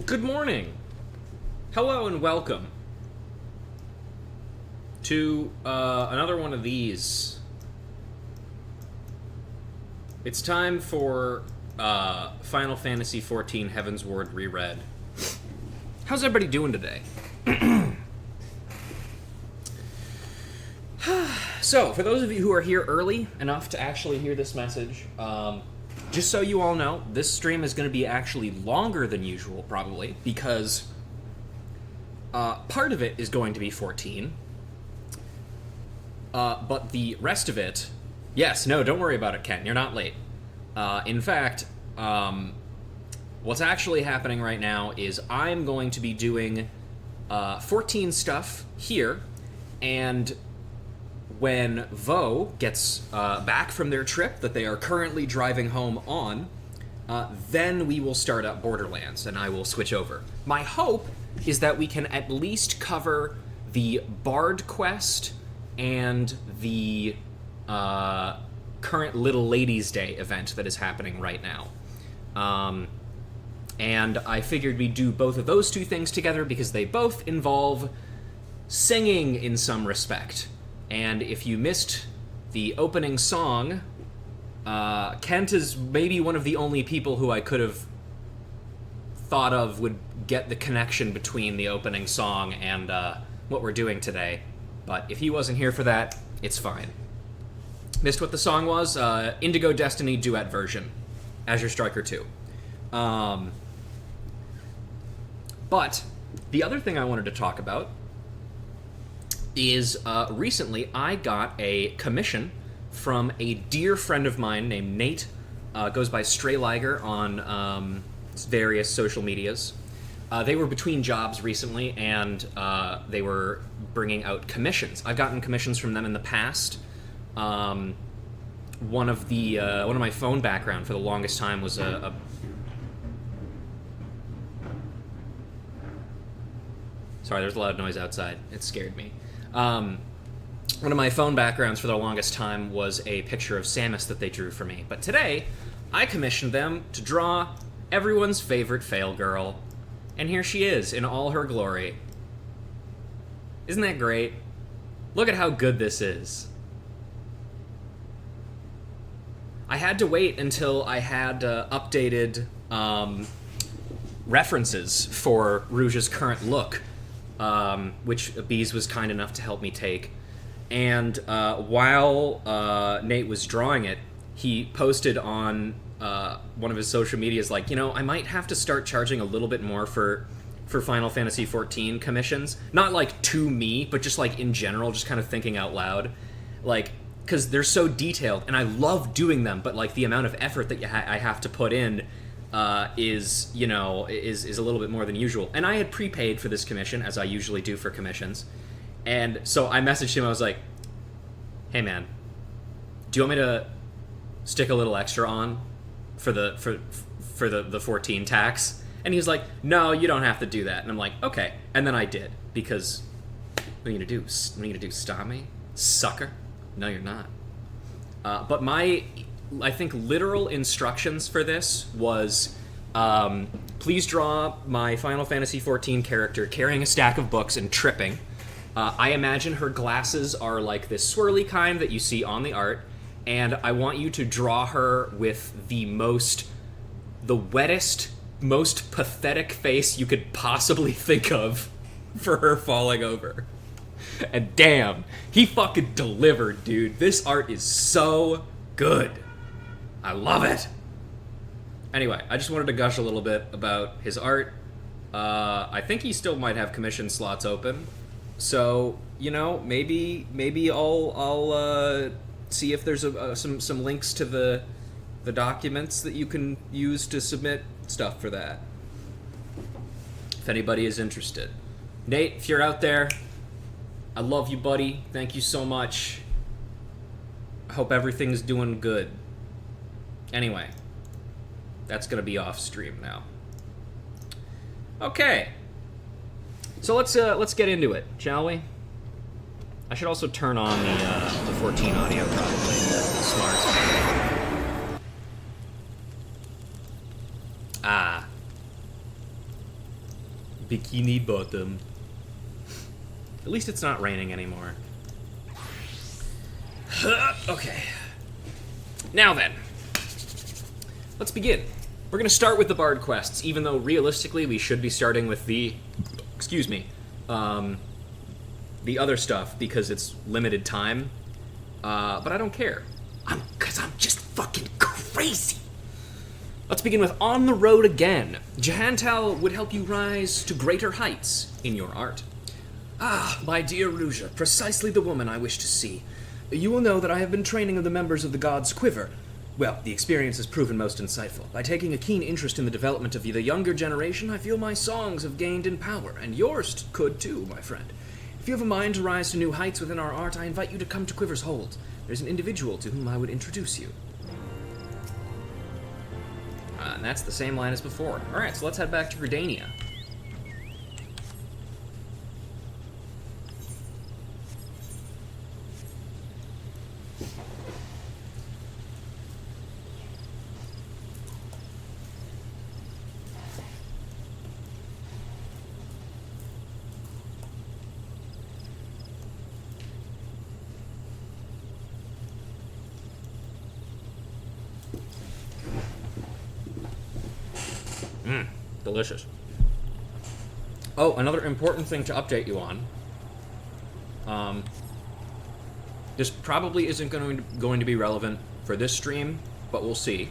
Good morning. Hello and welcome to another one of these. It's time for Final Fantasy XIV Heavensward reread. How's everybody doing today? So, for those of you who are here early enough to actually hear this message, just so you all know, this stream is going to be actually longer than usual, probably, because part of it is going to be 14, but the rest of it... Yes, no, don't worry about it, Ken. You're not late. In fact, what's actually happening right now is I'm going to be doing 14 stuff here, and when Vo gets back from their trip that they are currently driving home on, then we will start up Borderlands, and I will switch over. My hope is that we can at least cover the Bard quest and the current Little Ladies' Day event that is happening right now. And I figured we'd do both of those two things together because they both involve singing in some respect. And if you missed the opening song, Kent is maybe one of the only people who I could have thought of would get the connection between the opening song and what we're doing today. But if he wasn't here for that, it's fine. Missed what the song was? Indigo Destiny duet version. Azure Striker 2. But the other thing I wanted to talk about is recently I got a commission from a dear friend of mine named Nate. Goes by Stray Liger on various social medias. They were between jobs recently, and they were bringing out commissions. I've gotten commissions from them in the past. One of my phone background for the longest time was a Sorry, there's a loud noise outside. It scared me. One of my phone backgrounds for the longest time was a picture of Samus that they drew for me. But today, I commissioned them to draw everyone's favorite fail girl. And here she is, in all her glory. Isn't that great? Look at how good this is. I had to wait until I had updated references for Rouge's current look, which Bees was kind enough to help me take. And while Nate was drawing it, he posted on one of his social medias, like, I might have to start charging a little bit more for Final Fantasy XIV commissions. Not, like, to me, but just, like, in general, just kind of thinking out loud. Like, because they're so detailed, and I love doing them, but, like, the amount of effort that I have to put in is a little bit more than usual. And I had prepaid for this commission, as I usually do for commissions. And so I messaged him, I was like, hey man, do you want me to stick a little extra on for the 14 tax? And he was like, no, you don't have to do that. And I'm like, okay. And then I did, because what are you gonna do? What are you gonna do, stop me? Sucker? No, you're not. But I think literal instructions for this was, please draw my Final Fantasy XIV character carrying a stack of books and tripping. I imagine her glasses are like this swirly kind that you see on the art, and I want you to draw her with the wettest, most pathetic face you could possibly think of for her falling over. And damn, he fucking delivered, dude. This art is so good. I love it. Anyway, I just wanted to gush a little bit about his art. I think he still might have commission slots open. So, maybe I'll see if there's some links to the documents that you can use to submit stuff for that. If anybody is interested. Nate, if you're out there, I love you, buddy. Thank you so much. I hope everything's doing good. Anyway, that's gonna be off stream now. Okay. So let's get into it, shall we? I should also turn on the 14 audio, probably. Smart. Bikini Bottom. At least it's not raining anymore. Okay. Now then. Let's begin. We're going to start with the Bard quests, even though realistically we should be starting with the... Excuse me. The other stuff, because it's limited time. But I don't care. Because I'm just fucking crazy. Let's begin with On the Road Again. Jahantal would help you rise to greater heights in your art. Ah, my dear Ruja, precisely the woman I wish to see. You will know that I have been training the members of the God's Quiver. Well, the experience has proven most insightful. By taking a keen interest in the development of the younger generation, I feel my songs have gained in power, and yours could too, my friend. If you have a mind to rise to new heights within our art, I invite you to come to Quiver's Hold. There's an individual to whom I would introduce you. And that's the same line as before. Alright, so let's head back to Gridania. Delicious. Oh, another important thing to update you on. This probably isn't going to be relevant for this stream, but we'll see.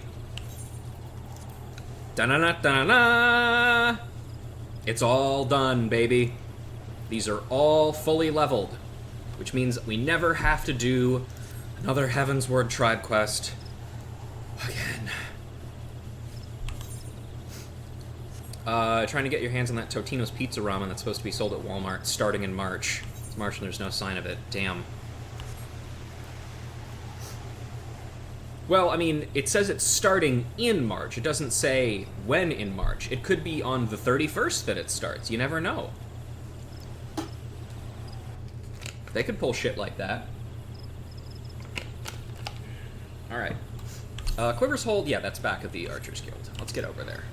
Da-na-na-da-na-na! It's all done, baby. These are all fully leveled, which means we never have to do another Heavensward tribe quest again. Trying to get your hands on that Totino's Pizza Ramen that's supposed to be sold at Walmart starting in March. It's March and there's no sign of it. Damn. Well, I mean, it says it's starting in March. It doesn't say when in March. It could be on the 31st that it starts. You never know. They could pull shit like that. Alright. Quiver's Hold, yeah, that's back at the Archers Guild. Let's get over there.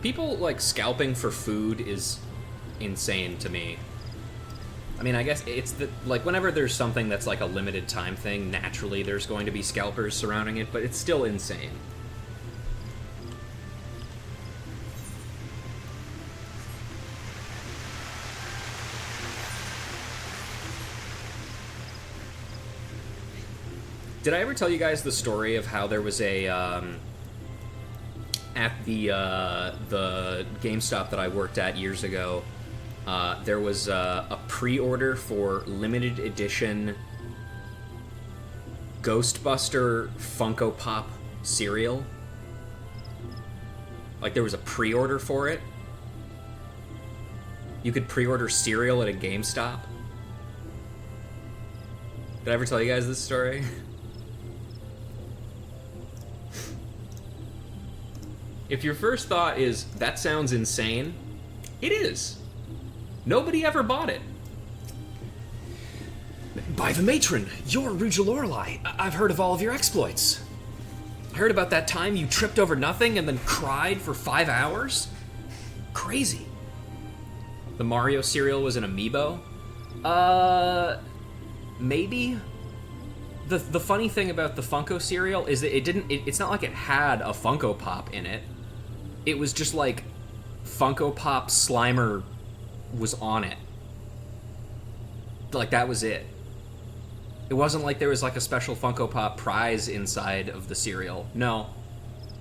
People, like, scalping for food is insane to me. I mean, I guess it's like, whenever there's something that's like a limited time thing, naturally there's going to be scalpers surrounding it, but it's still insane. Did I ever tell you guys the story of how there was a, at the GameStop that I worked at years ago, there was a pre-order for limited edition Ghostbuster Funko Pop cereal? Like, there was a pre-order for it? You could pre-order cereal at a GameStop? Did I ever tell you guys this story? If your first thought is, that sounds insane, it is. Nobody ever bought it. By the matron, you're Ruja Lorelei. I've heard of all of your exploits. I heard about that time you tripped over nothing and then cried for 5 hours? Crazy. The Mario cereal was an amiibo? Maybe? The funny thing about the Funko cereal is that it's not like it had a Funko Pop in it. It was just like Funko Pop Slimer was on it. Like, that was it. It wasn't like there was like a special Funko Pop prize inside of the cereal. No.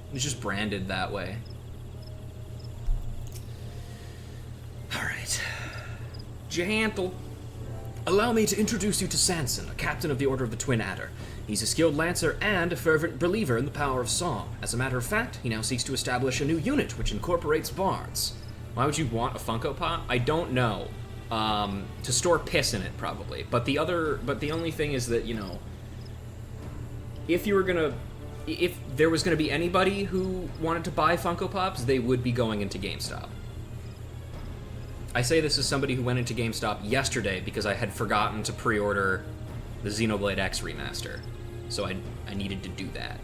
It was just branded that way. Alright. Jahantal. Allow me to introduce you to Sanson, a captain of the Order of the Twin Adder. He's a skilled lancer and a fervent believer in the power of song. As a matter of fact, he now seeks to establish a new unit which incorporates bards. Why would you want a Funko Pop? I don't know. To store piss in it, probably. But the only thing is that, you know, if there was gonna be anybody who wanted to buy Funko Pops, they would be going into GameStop. I say this as somebody who went into GameStop yesterday because I had forgotten to pre-order the Xenoblade X remaster. So I needed to do that.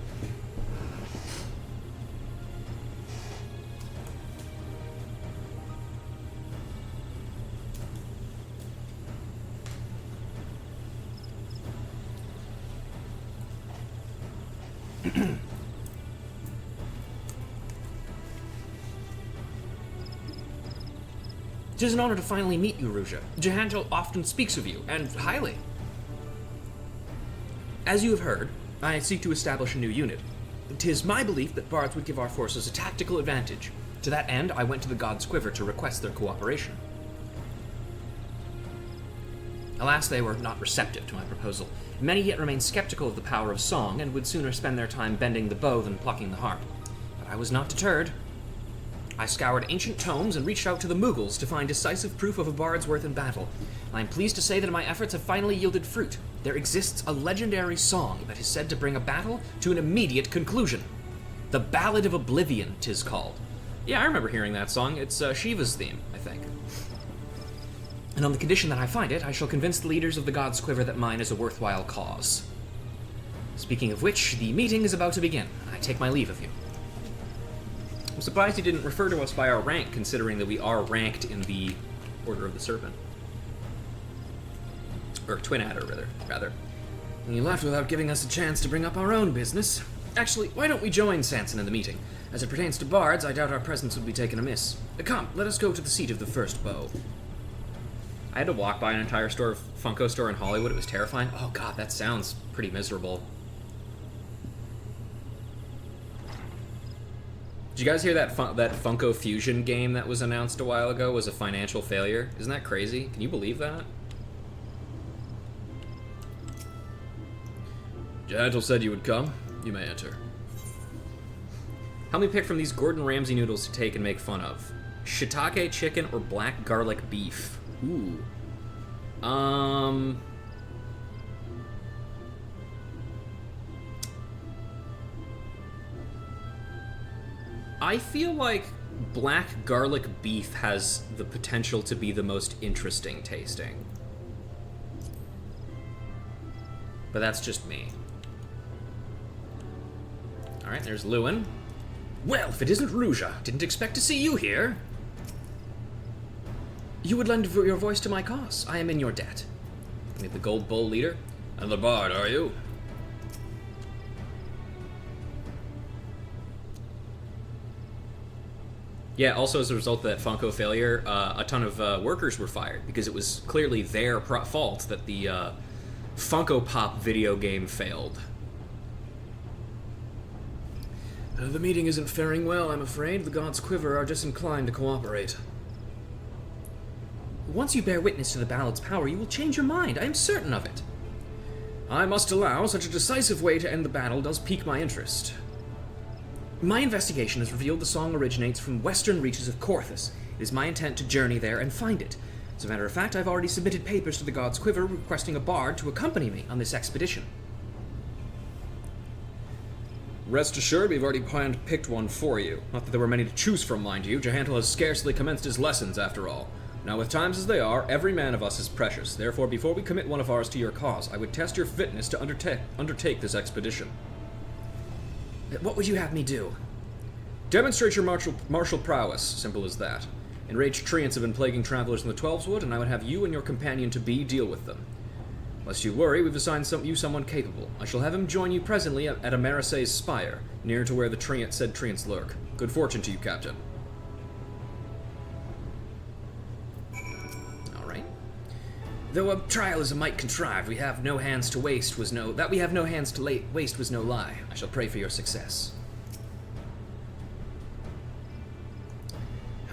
It is an honor to finally meet you, Ruja. Jehantel often speaks of you, and highly. As you have heard, I seek to establish a new unit. 'Tis my belief that bards would give our forces a tactical advantage. To that end, I went to the God's Quiver to request their cooperation. Alas, they were not receptive to my proposal. Many yet remain skeptical of the power of song, and would sooner spend their time bending the bow than plucking the harp. But I was not deterred. I scoured ancient tomes and reached out to the Mughals to find decisive proof of a bard's worth in battle. I am pleased to say that my efforts have finally yielded fruit. There exists a legendary song that is said to bring a battle to an immediate conclusion. The Ballad of Oblivion, 'tis called. Yeah, I remember hearing that song. It's Shiva's theme, I think. And on the condition that I find it, I shall convince the leaders of the God's Quiver that mine is a worthwhile cause. Speaking of which, the meeting is about to begin. I take my leave of you. I'm surprised he didn't refer to us by our rank, considering that we are ranked in the Order of the Serpent. Or Twin Adder, rather. And you left without giving us a chance to bring up our own business. Actually, why don't we join Sanson in the meeting? As it pertains to bards, I doubt our presence would be taken amiss. Come, let us go to the seat of the first bow. I had to walk by an entire Funko store in Hollywood. It was terrifying. Oh god, that sounds pretty miserable. Did you guys hear that Funko Fusion game that was announced a while ago was a financial failure? Isn't that crazy? Can you believe that? Jehantel said you would come. You may enter. Help me pick from these Gordon Ramsay noodles to take and make fun of. Shiitake chicken or black garlic beef? Ooh. I feel like black garlic beef has the potential to be the most interesting tasting. But that's just me. Alright, there's Lewin. Well, if it isn't Ruja, didn't expect to see you here. You would lend your voice to my cause. I am in your debt. Meet the Gold Bull leader. And the bard, are you? Yeah, also as a result of that Funko failure, a ton of workers were fired because it was clearly their fault that the Funko Pop video game failed. The meeting isn't faring well, I'm afraid. The God's Quiver are disinclined to cooperate. Once you bear witness to the ballad's power, you will change your mind. I am certain of it. I must allow such a decisive way to end the battle does pique my interest. My investigation has revealed the song originates from western reaches of Korthus. It is my intent to journey there and find it. As a matter of fact, I've already submitted papers to the God's Quiver requesting a bard to accompany me on this expedition. Rest assured, we've already picked one for you. Not that there were many to choose from, mind you. Jehantel has scarcely commenced his lessons, after all. Now, with times as they are, every man of us is precious. Therefore, before we commit one of ours to your cause, I would test your fitness to undertake this expedition. What would you have me do? Demonstrate your martial prowess, simple as that. Enraged treants have been plaguing travelers in the Twelveswood, and I would have you and your companion to be deal with them. Lest you worry, we've assigned you someone capable. I shall have him join you presently at Amerise's spire, near to where the said treants lurk. Good fortune to you, Captain. Alright. Though a trial is a mite contrived, we have no hands to waste was no lie. I shall pray for your success.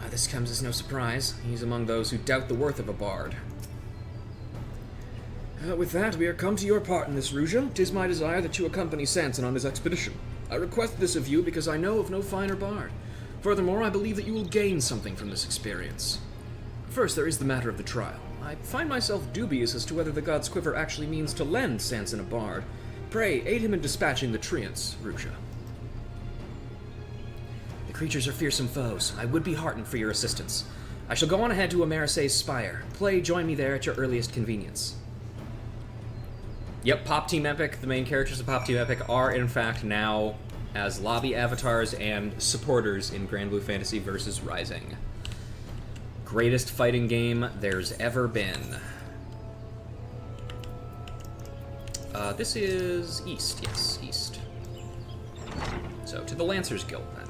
This comes as no surprise. He's among those who doubt the worth of a bard. With that, we are come to your part in this, Ruja. 'Tis my desire that you accompany Sanson on his expedition. I request this of you because I know of no finer bard. Furthermore, I believe that you will gain something from this experience. First, there is the matter of the trial. I find myself dubious as to whether the God's Quiver actually means to lend Sanson a bard. Pray, aid him in dispatching the treants, Ruja. The creatures are fearsome foes. I would be heartened for your assistance. I shall go on ahead to Amerise's spire. Play, join me there at your earliest convenience. Yep, Pop Team Epic, the main characters of Pop Team Epic are, in fact, now as lobby avatars and supporters in Grand Blue Fantasy Versus Rising. Greatest fighting game there's ever been. This is East, yes, East. So, to the Lancers Guild, then.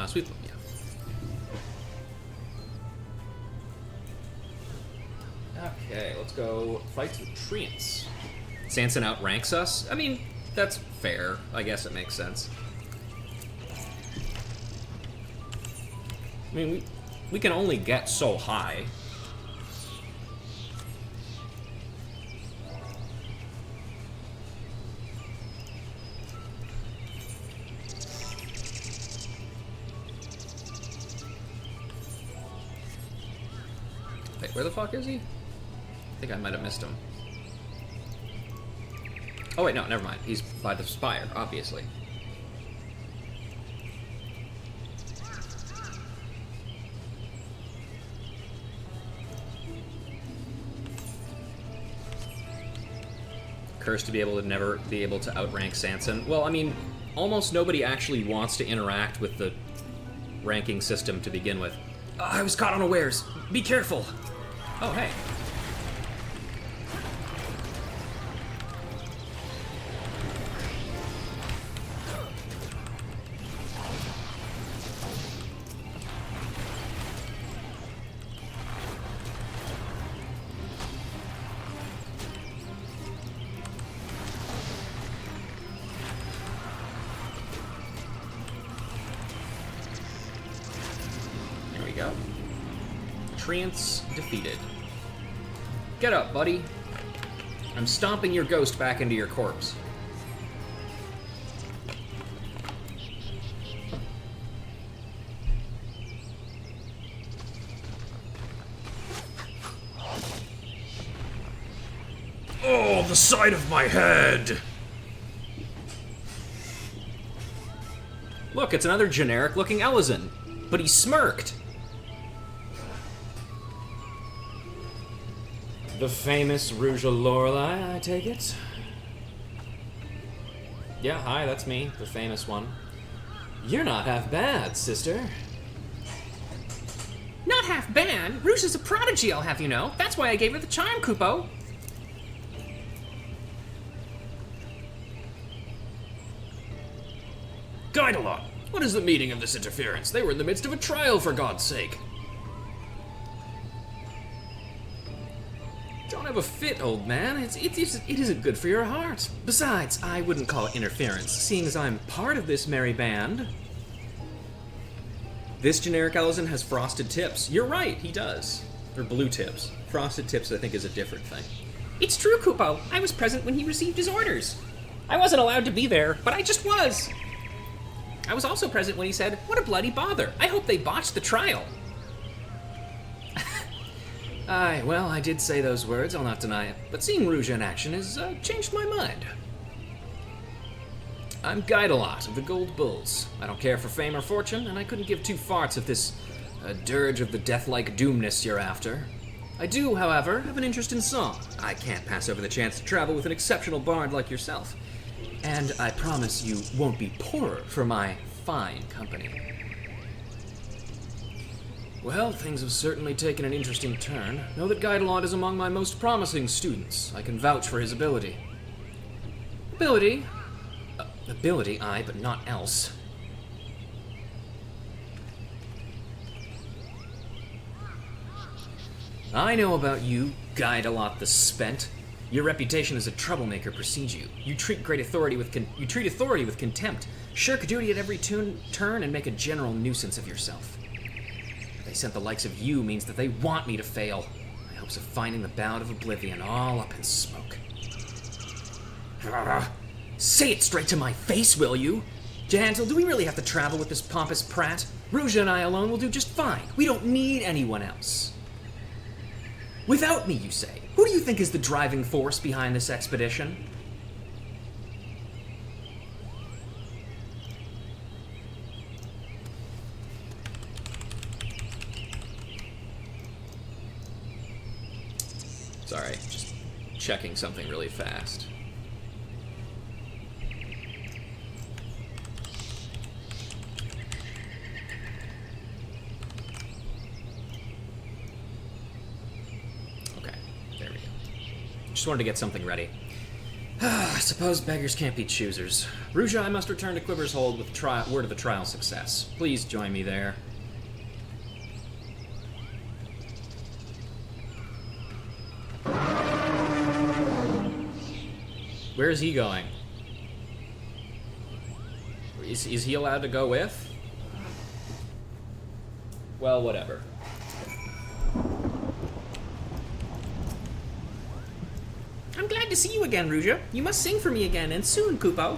Sweet, yeah. Okay, let's go fight the Treants. Sanson outranks us? I mean, that's fair. I guess it makes sense. I mean, we can only get so high. Wait, where the fuck is he? I think I might have missed him. Oh wait, no, never mind. He's by the spire, obviously. Cursed to be able to never be able to outrank Sanson. Well, I mean, almost nobody actually wants to interact with the ranking system to begin with. I was caught unawares. Be careful. Oh, hey. There we go. Treants defeated. Get up, buddy. I'm stomping your ghost back into your corpse. Oh, the side of my head! Look, it's another generic-looking Elizon, but he smirked. The famous Rouge of Lorelei, I take it? Yeah, hi, that's me, the famous one. You're not half bad, sister. Not half bad? Rouge is a prodigy, I'll have you know. That's why I gave her the charm, Kupo. Guidalot, what is the meaning of this interference? They were in the midst of a trial, for God's sake. Don't have a fit, old man. It isn't good for your heart. Besides, I wouldn't call it interference, seeing as I'm part of this merry band. This generic Elizon has frosted tips. You're right, he does. Or blue tips. Frosted tips, I think, is a different thing. It's true, Kupo. I was present when he received his orders. I wasn't allowed to be there, but I just was. I was also present when he said, "What a bloody bother. I hope they botched the trial." Aye, well, I did say those words, I'll not deny it, but seeing Rouge in action has changed my mind. I'm Guidalot of the Gold Bulls. I don't care for fame or fortune, and I couldn't give two farts if this dirge of the death-like doomness you're after. I do, however, have an interest in song. I can't pass over the chance to travel with an exceptional bard like yourself. And I promise you won't be poorer for my fine company. Well, things have certainly taken an interesting turn. Know that Guidalot is among my most promising students. I can vouch for his ability. Ability? Ability, aye, but not else. I know about you, Guidalot the Spent. Your reputation as a troublemaker precedes you. You treat authority with contempt, shirk duty at every turn, and make a general nuisance of yourself. They sent the likes of you means that they want me to fail. My hopes of finding the bound of oblivion all up in smoke. Say it straight to my face, will you? Jahansel, do we really have to travel with this pompous prat? Ruja and I alone will do just fine. We don't need anyone else. Without me, you say? Who do you think is the driving force behind this expedition? Sorry, just checking something really fast. Just wanted to get something ready. I suppose beggars can't be choosers. Ruja, I must return to Quiver's Hold with word of a trial success. Please join me there. Where is he going? Is he allowed to go with? Well, whatever. I'm glad to see you again, Ruja. You must sing for me again, and soon, Kupo.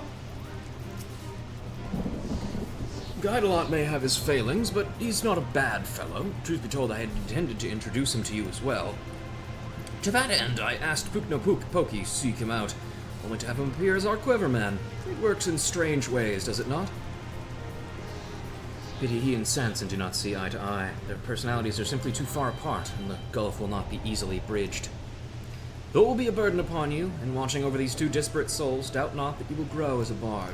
Guidelot may have his failings, but he's not a bad fellow. Truth be told, I had intended to introduce him to you as well. To that end, I asked Poki to seek him out, only to have him appear as our Quiverman. It works in strange ways, does it not? Pity he and Sanson do not see eye to eye. Their personalities are simply too far apart, and the gulf will not be easily bridged. Though it will be a burden upon you, in watching over these two disparate souls, doubt not that you will grow as a bard.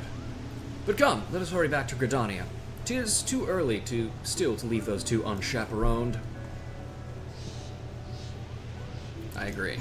But come, let us hurry back to Gridania. 'Tis too early to leave those two unchaperoned. I agree.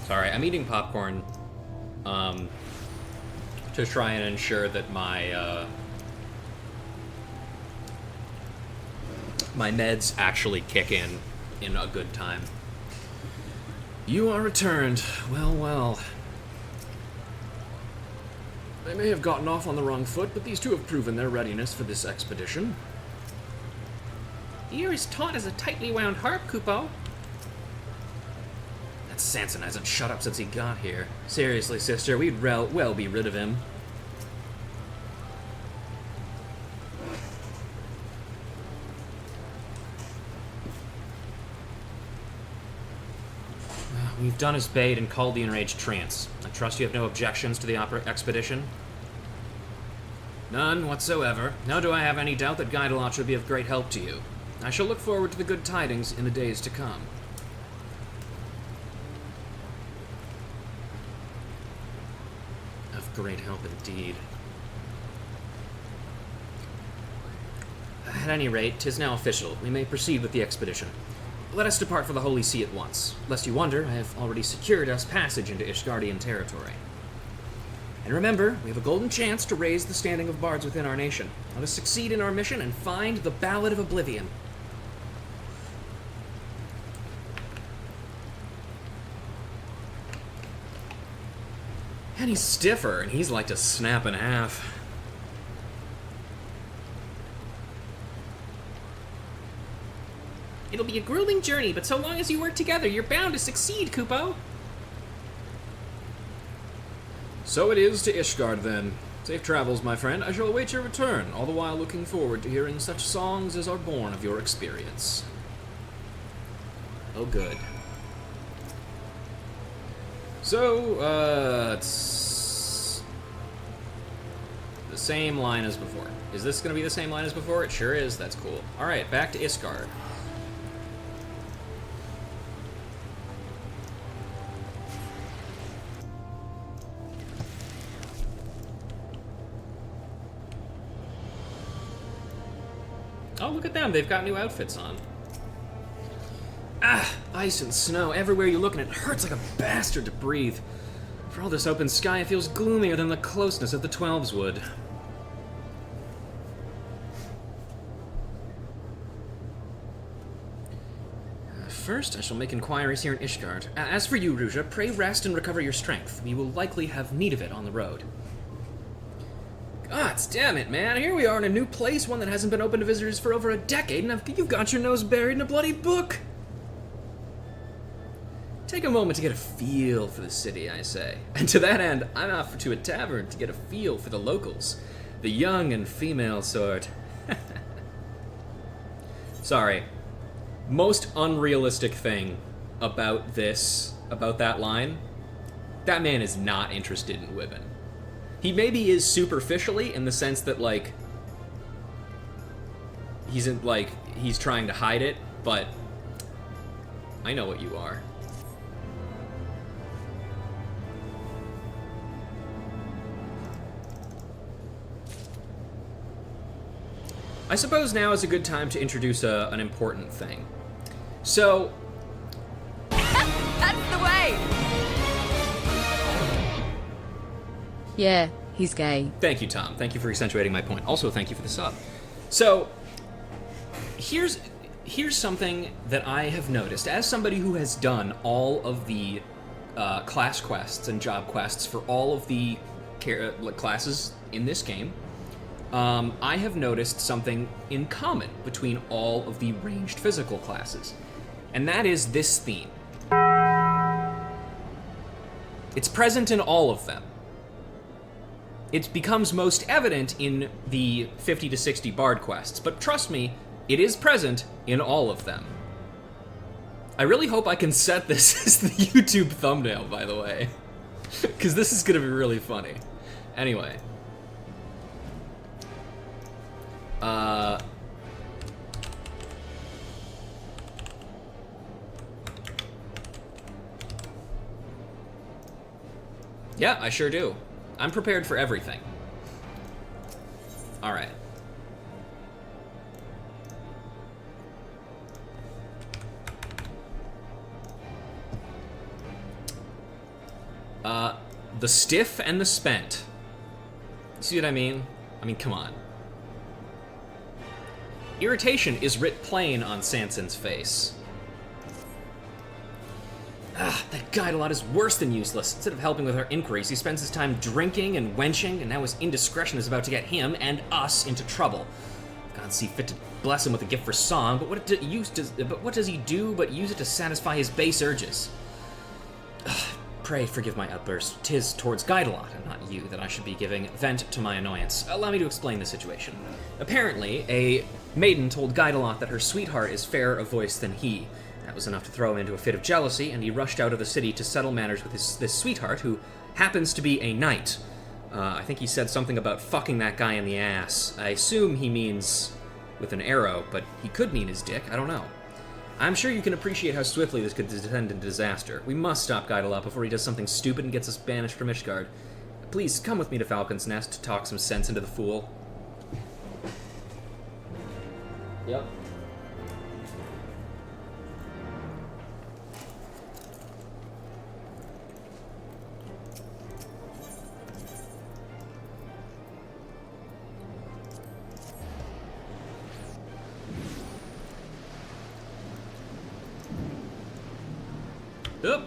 Sorry, I'm eating popcorn to try and ensure that my my meds actually kick in a good time. You are returned. Well, well. They may have gotten off on the wrong foot, but these two have proven their readiness for this expedition. You're as taut as a tightly wound harp, Kupo. That Sanson hasn't shut up since he got here. Seriously, sister, we'd well be rid of him. We've done as bade and called the enraged trance. I trust you have no objections to the expedition? None whatsoever. Nor do I have any doubt that Guidelot should be of great help to you. I shall look forward to the good tidings in the days to come. Of great help indeed. At any rate, 'tis now official. We may proceed with the expedition. Let us depart for the Holy See at once. Lest you wonder, I have already secured us passage into Ishgardian territory. And remember, we have a golden chance to raise the standing of bards within our nation. Let us succeed in our mission and find the Ballad of Oblivion. And he's stiffer, and he's like to snap in half. It'll be a grueling journey, but so long as you work together, you're bound to succeed, Kupo. So it is to Ishgard, then. Safe travels, my friend. I shall await your return, all the while looking forward to hearing such songs as are born of your experience. Oh, good. So, The same line as before. Is this going to be the same line as before? It sure is. That's cool. All right, back to Isgard. Oh, look at them. They've got new outfits on. Ah, ice and snow everywhere you look, and it hurts like a bastard to breathe. For all this open sky, it feels gloomier than the closeness of the Twelves would. First, I shall make inquiries here in Ishgard. As for you, Ruja, pray rest and recover your strength. We will likely have need of it on the road. Gods damn it, man. Here we are in a new place, one that hasn't been open to visitors for over a decade, and you've got your nose buried in a bloody book. Take a moment to get a feel for the city, I say. And to that end, I'm off to a tavern to get a feel for the locals. The young and female sort. Sorry. Most unrealistic thing about that line, that man is not interested in women. He maybe is superficially in the sense that, like, he's trying to hide it, but I know what you are. I suppose now is a good time to introduce an important thing. So... That's the way! Yeah, he's gay. Thank you, Tom. Thank you for accentuating my point. Also, thank you for the sub. So, here's something that I have noticed. As somebody who has done all of the class quests and job quests for all of the classes in this game, I have noticed something in common between all of the ranged physical classes, and that is this theme. It's present in all of them. It becomes most evident in the 50 to 60 bard quests, but trust me, it is present in all of them. I really hope I can set this as the YouTube thumbnail, by the way, because this is going to be really funny. Anyway. Yeah, I sure do. I'm prepared for everything. All right. The stiff and the spent. See what I mean? I mean, come on. Irritation is writ plain on Sanson's face. That guide a lot is worse than useless. Instead of helping with our inquiries, he spends his time drinking and wenching, and now his indiscretion is about to get him and us into trouble. God see fit to bless him with a gift for song, but what does he do but use it to satisfy his base urges? Pray forgive my outburst. 'Tis towards Guidelot, and not you, that I should be giving vent to my annoyance. Allow me to explain the situation. Apparently, a maiden told Guidelot that her sweetheart is fairer of voice than he. That was enough to throw him into a fit of jealousy, and he rushed out of the city to settle matters with this sweetheart, who happens to be a knight. I think he said something about fucking that guy in the ass. I assume he means with an arrow, but he could mean his dick, I don't know. I'm sure you can appreciate how swiftly this could descend into disaster. We must stop Guidelot before he does something stupid and gets us banished from Ishgard. Please, come with me to Falcon's Nest to talk some sense into the fool. Yep. Up.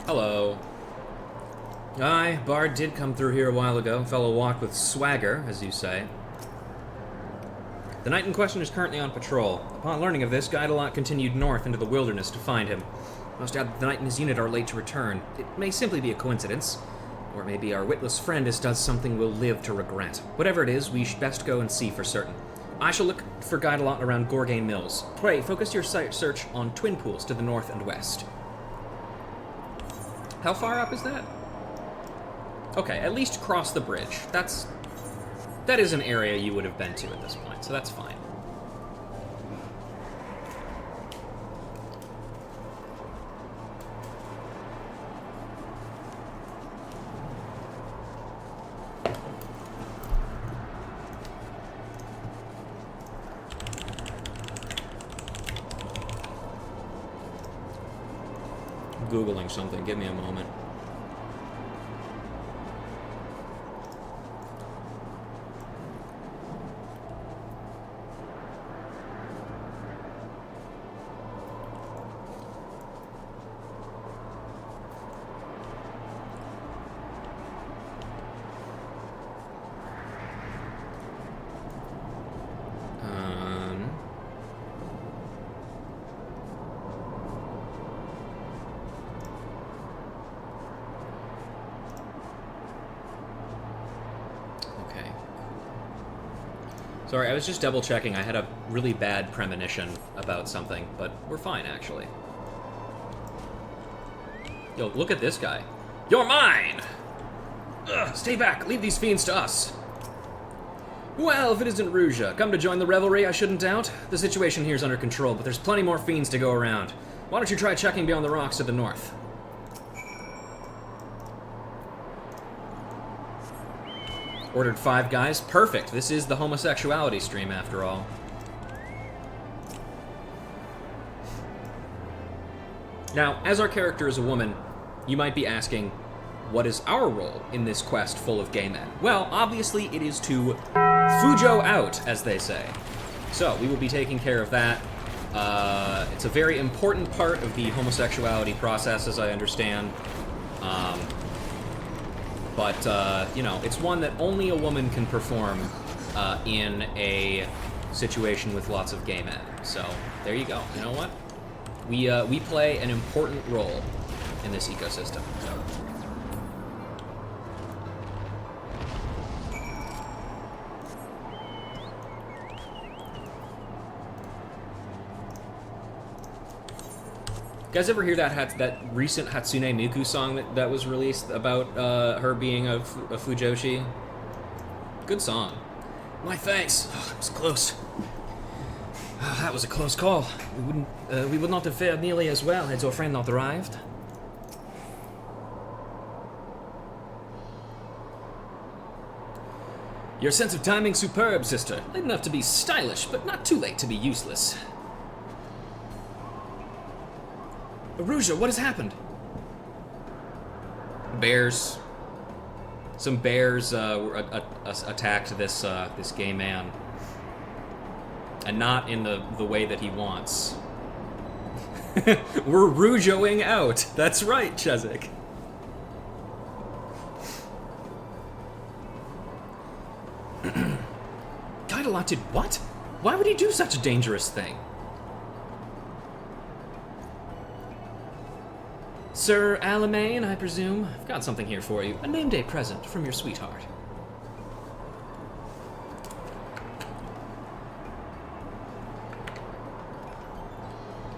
Hello. Aye, Bard did come through here a while ago. Fellow walked with swagger, as you say. The knight in question is currently on patrol. Upon learning of this, Guidelot continued north into the wilderness to find him. Most doubt that the knight and his unit are late to return. It may simply be a coincidence, or maybe our witless friend has done something we'll live to regret. Whatever it is, we should best go and see for certain. I shall look for Guidelot around Gorgain Mills. Pray, focus your search on twin pools to the north and west. How far up is that? Okay, at least cross the bridge. That is an area you would have been to at this point, so that's fine. Googling something, give me a moment. Sorry, I was just double checking. I had a really bad premonition about something, but we're fine, actually. Yo, look at this guy. You're mine! Ugh, stay back. Leave these fiends to us. Well, if it isn't Ruja, come to join the revelry, I shouldn't doubt. The situation here's under control, but there's plenty more fiends to go around. Why don't you try checking beyond the rocks to the north? Ordered 5 guys. Perfect. This is the homosexuality stream, after all. Now, as our character is a woman, you might be asking, what is our role in this quest full of gay men? Well, obviously it is to Fujo out, as they say. So, we will be taking care of that. It's a very important part of the homosexuality process, as I understand. But, you know, it's one that only a woman can perform in a situation with lots of gay men. So, there you go. You know what? We play an important role in this ecosystem. So. You guys ever hear that recent Hatsune Miku song that was released about her being a Fujoshi? Good song. My thanks. Oh, it was close. Oh, that was a close call. We would not have fared nearly as well had your friend not arrived. Your sense of timing superb, sister. Late enough to be stylish, but not too late to be useless. Aruja, what has happened? Bears. Some bears attacked this this gay man, and not in the way that he wants. We're Rujoing out. That's right, Chezik. Guidelot did what? Why would he do such a dangerous thing? Sir Alamain, I presume. I've got something here for you. A name day present from your sweetheart.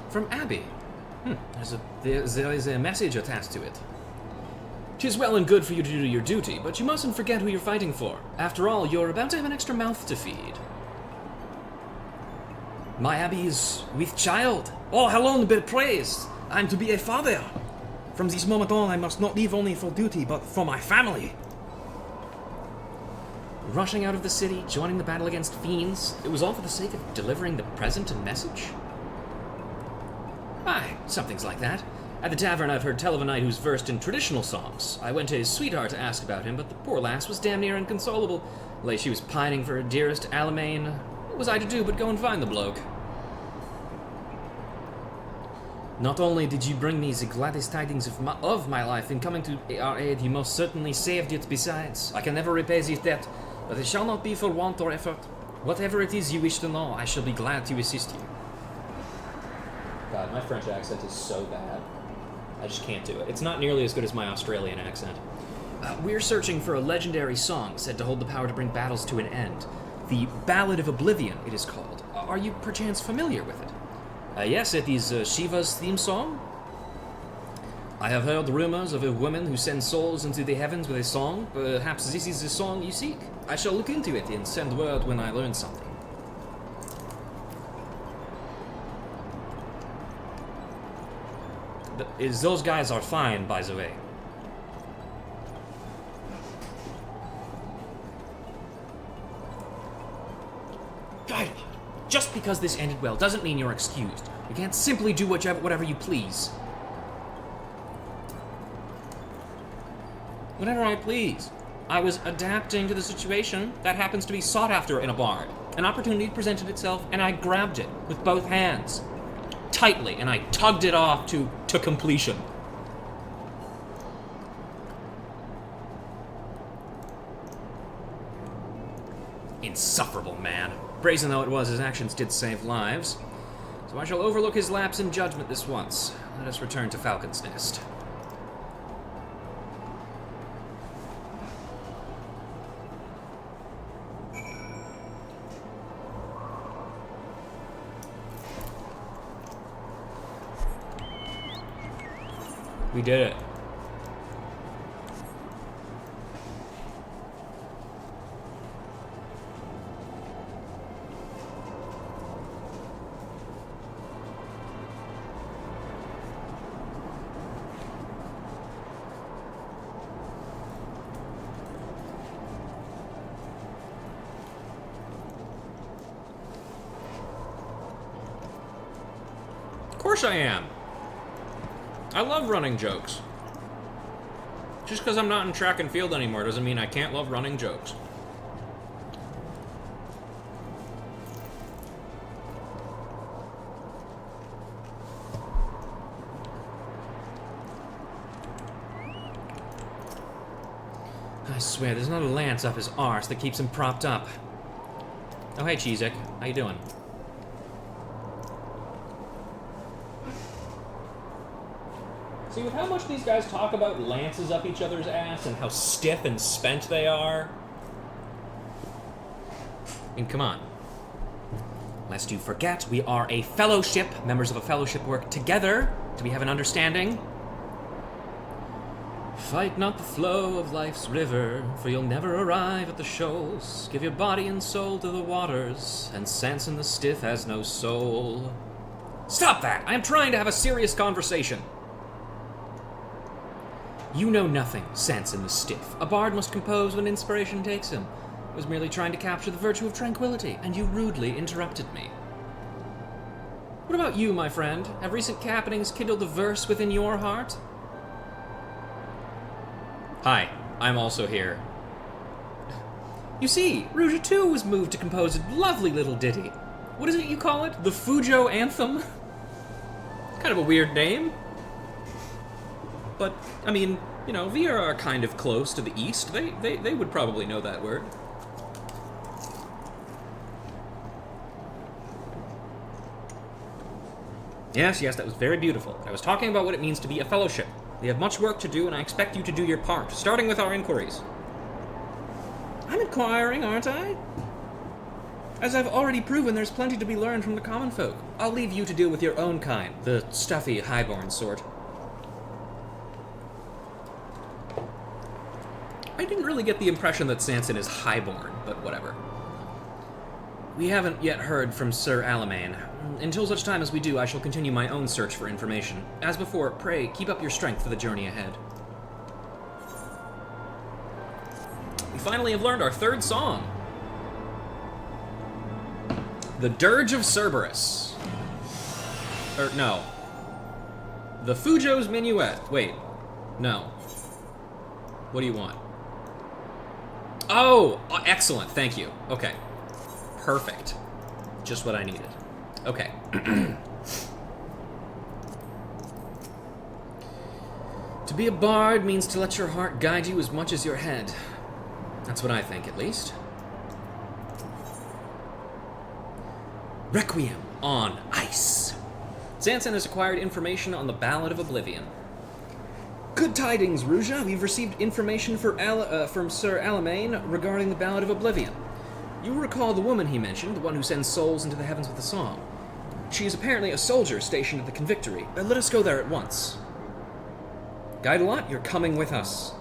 From Abby. There is a message attached to it. 'Tis well and good for you to do your duty, but you mustn't forget who you're fighting for. After all, you're about to have an extra mouth to feed. My Abby is with child. Oh, how long be praised! I'm to be a father. From this moment on, I must not live only for duty, but for my family. Rushing out of the city, joining the battle against fiends, it was all for the sake of delivering the present and message? Aye, something's like that. At the tavern, I've heard tell of a knight who's versed in traditional songs. I went to his sweetheart to ask about him, but the poor lass was damn near inconsolable. Like she was pining for her dearest Alamain. What was I to do but go and find the bloke? Not only did you bring me the gladdest tidings of my life in coming to our aid, you most certainly saved it besides. I can never repay this debt, but it shall not be for want or effort. Whatever it is you wish to know, I shall be glad to assist you. God, my French accent is so bad. I just can't do it. It's not nearly as good as my Australian accent. We're searching for a legendary song said to hold the power to bring battles to an end. The Ballad of Oblivion, it is called. Are you perchance familiar with it? Yes, it is Shiva's theme song. I have heard rumors of a woman who sends souls into the heavens with a song. Perhaps this is the song you seek. I shall look into it and send word when I learn something. Those guys are fine, by the way. God, just because this ended well doesn't mean you're excused. You can't simply do whatever you please. Whatever I please. I was adapting to the situation that happens to be sought after in a bard. An opportunity presented itself, and I grabbed it with both hands. Tightly, and I tugged it off to completion. Insufferable man. Brazen though it was, his actions did save lives. So I shall overlook his lapse in judgment this once. Let us return to Falcon's Nest. We did it. Of course I am. I love running jokes. Just because I'm not in track and field anymore doesn't mean I can't love running jokes. I swear, there's not a lance up his arse that keeps him propped up. Oh, hey, Cheezik. How you doing? See, with how much these guys talk about lances up each other's ass and how stiff and spent they are. I mean, come on. Lest you forget, we are a fellowship. Members of a fellowship work together. Do we have an understanding? Fight not the flow of life's river, for you'll never arrive at the shoals. Give your body and soul to the waters, and sense in the stiff has no soul. Stop that! I am trying to have a serious conversation. You know nothing, sense in the stiff. A bard must compose when inspiration takes him. I was merely trying to capture the virtue of tranquility, and you rudely interrupted me. What about you, my friend? Have recent happenings kindled the verse within your heart? Hi, I'm also here. You see, Rouge too was moved to compose a lovely little ditty. What is it you call it? The Fujo Anthem? Kind of a weird name. But, I mean, you know, Vira are kind of close to the east. They would probably know that word. Yes, that was very beautiful. I was talking about what it means to be a fellowship. We have much work to do, and I expect you to do your part, starting with our inquiries. I'm inquiring, aren't I? As I've already proven, there's plenty to be learned from the common folk. I'll leave you to deal with your own kind, the stuffy, highborn sort. I didn't really get the impression that Sanson is highborn, but whatever. We haven't yet heard from Sir Alamain. Until such time as we do, I shall continue my own search for information. As before, pray, keep up your strength for the journey ahead. We finally have learned our third song. The Dirge of Cerberus. Or, no. The Fujo's Minuet. Wait. No. What do you want? Oh, excellent. Thank you. Okay. Perfect. Just what I needed. Okay. To be a bard means to let your heart guide you as much as your head. That's what I think, at least. Requiem on Ice. Zansen has acquired information on the Ballad of Oblivion. Good tidings, Ruja. We've received information from Sir Alamein regarding the Ballad of Oblivion. You recall the woman he mentioned, the one who sends souls into the heavens with a song. She is apparently a soldier stationed at the Convictory. Let us go there at once. Guidelot, you're coming with us.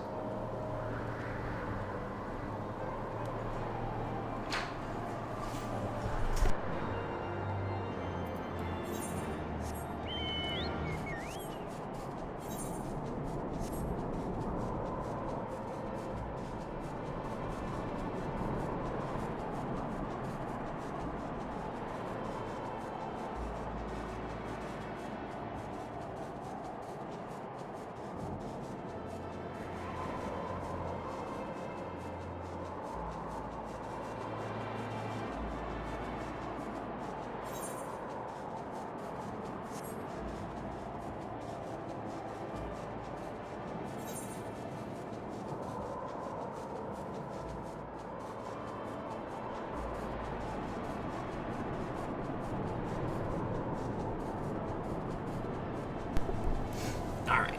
Alright.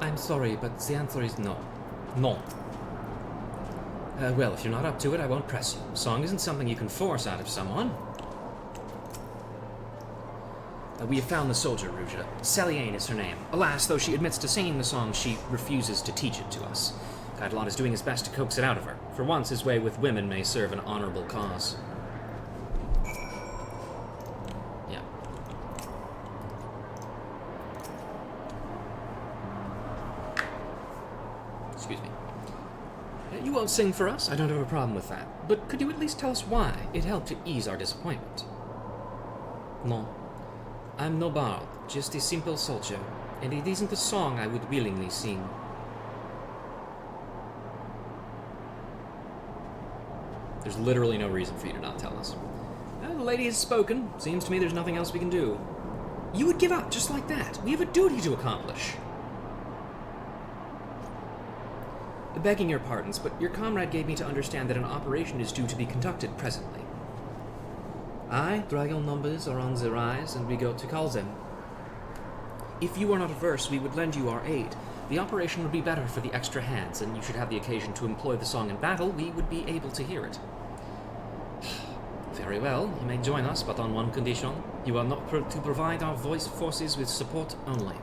I'm sorry, but the answer is no. No. Well, if you're not up to it, I won't press you. Song isn't something you can force out of someone. We have found the soldier, Ruja. Celiane is her name. Alas, though she admits to singing the song, she refuses to teach it to us. Guidelot is doing his best to coax it out of her. For once, his way with women may serve an honorable cause. Yeah. Excuse me. You won't sing for us? I don't have a problem with that. But could you at least tell us why? It helped to ease our disappointment. No. I'm no bard, just a simple soldier, and it isn't a song I would willingly sing. There's literally no reason for you to not tell us. Well, the lady has spoken. Seems to me there's nothing else we can do. You would give up just like that. We have a duty to accomplish. Begging your pardons, but your comrade gave me to understand that an operation is due to be conducted presently. Aye, dragon numbers are on the rise, and we go to call them. If you are not averse, we would lend you our aid. The operation would be better for the extra hands, and you should have the occasion to employ the song in battle. We would be able to hear it. Very well, you may join us, but on one condition. You are not to provide our voice forces with support only.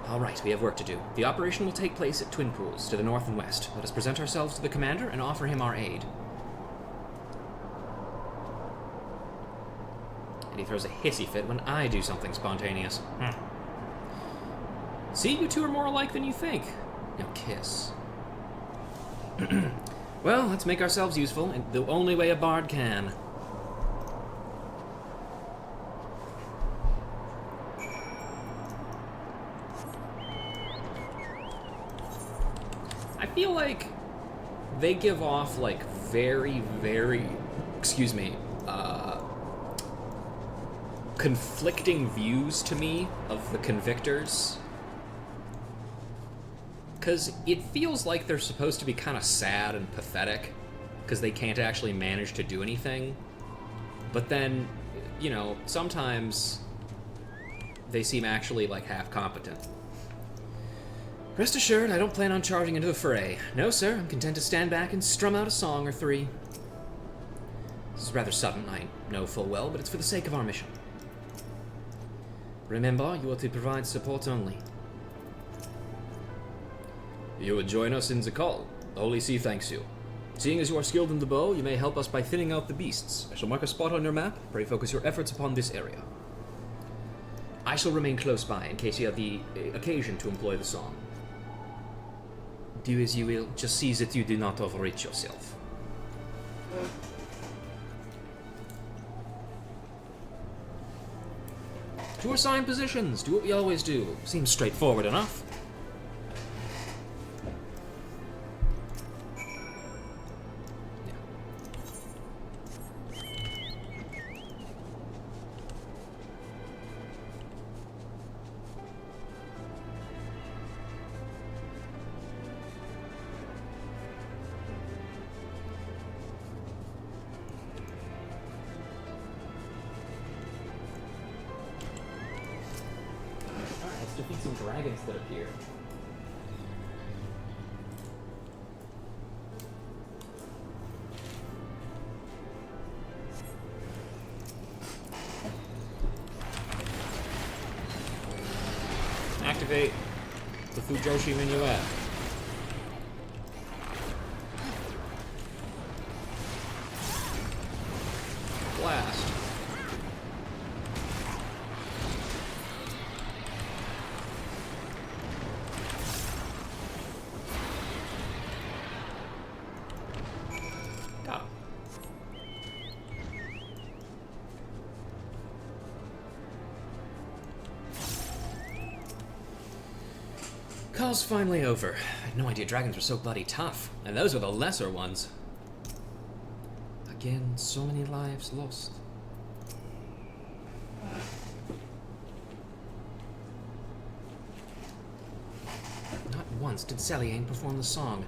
All right, we have work to do. The operation will take place at Twin Pools, to the north and west. Let us present ourselves to the commander and offer him our aid. And he throws a hissy fit when I do something spontaneous. See, you two are more alike than you think. Now kiss. Well, let's make ourselves useful, in the only way a bard can. I feel like they give off, like, very, excuse me, conflicting views to me of the Convictors. Because it feels like they're supposed to be kind of sad and pathetic, because they can't actually manage to do anything. But then, you know, sometimes they seem actually, like, half competent. Rest assured, I don't plan on charging into the fray. No, sir, I'm content to stand back and strum out a song or three. This is rather sudden, I know full well, but it's for the sake of our mission. Remember, you are to provide support only. You would join us in the call. The Holy See thanks you. Seeing as you are skilled in the bow, you may help us by thinning out the beasts. I shall mark a spot on your map. Pray focus your efforts upon this area. I shall remain close by in case you have the occasion to employ the song. Do as you will, just see that you do not overreach yourself. To assign positions, do what we always do. Seems straightforward enough. some dragons that appear. Activate the Fujoshi Minuet. Blast. Got him. Call's finally over. I had no idea dragons were so bloody tough. And those were the lesser ones. Again, so many lives lost. Not once did Celiane perform the song.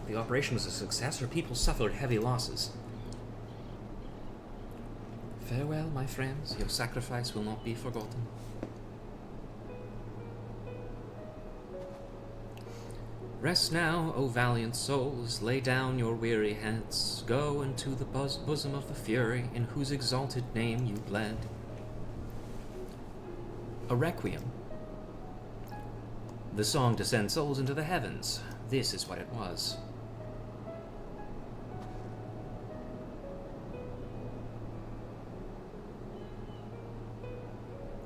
The operation was a success. Her people suffered heavy losses. Farewell, my friends. Your sacrifice will not be forgotten. Rest now, O valiant souls, lay down your weary heads, go into the bosom of the Fury, in whose exalted name you bled. A requiem. The song to send souls into the heavens. This is what it was.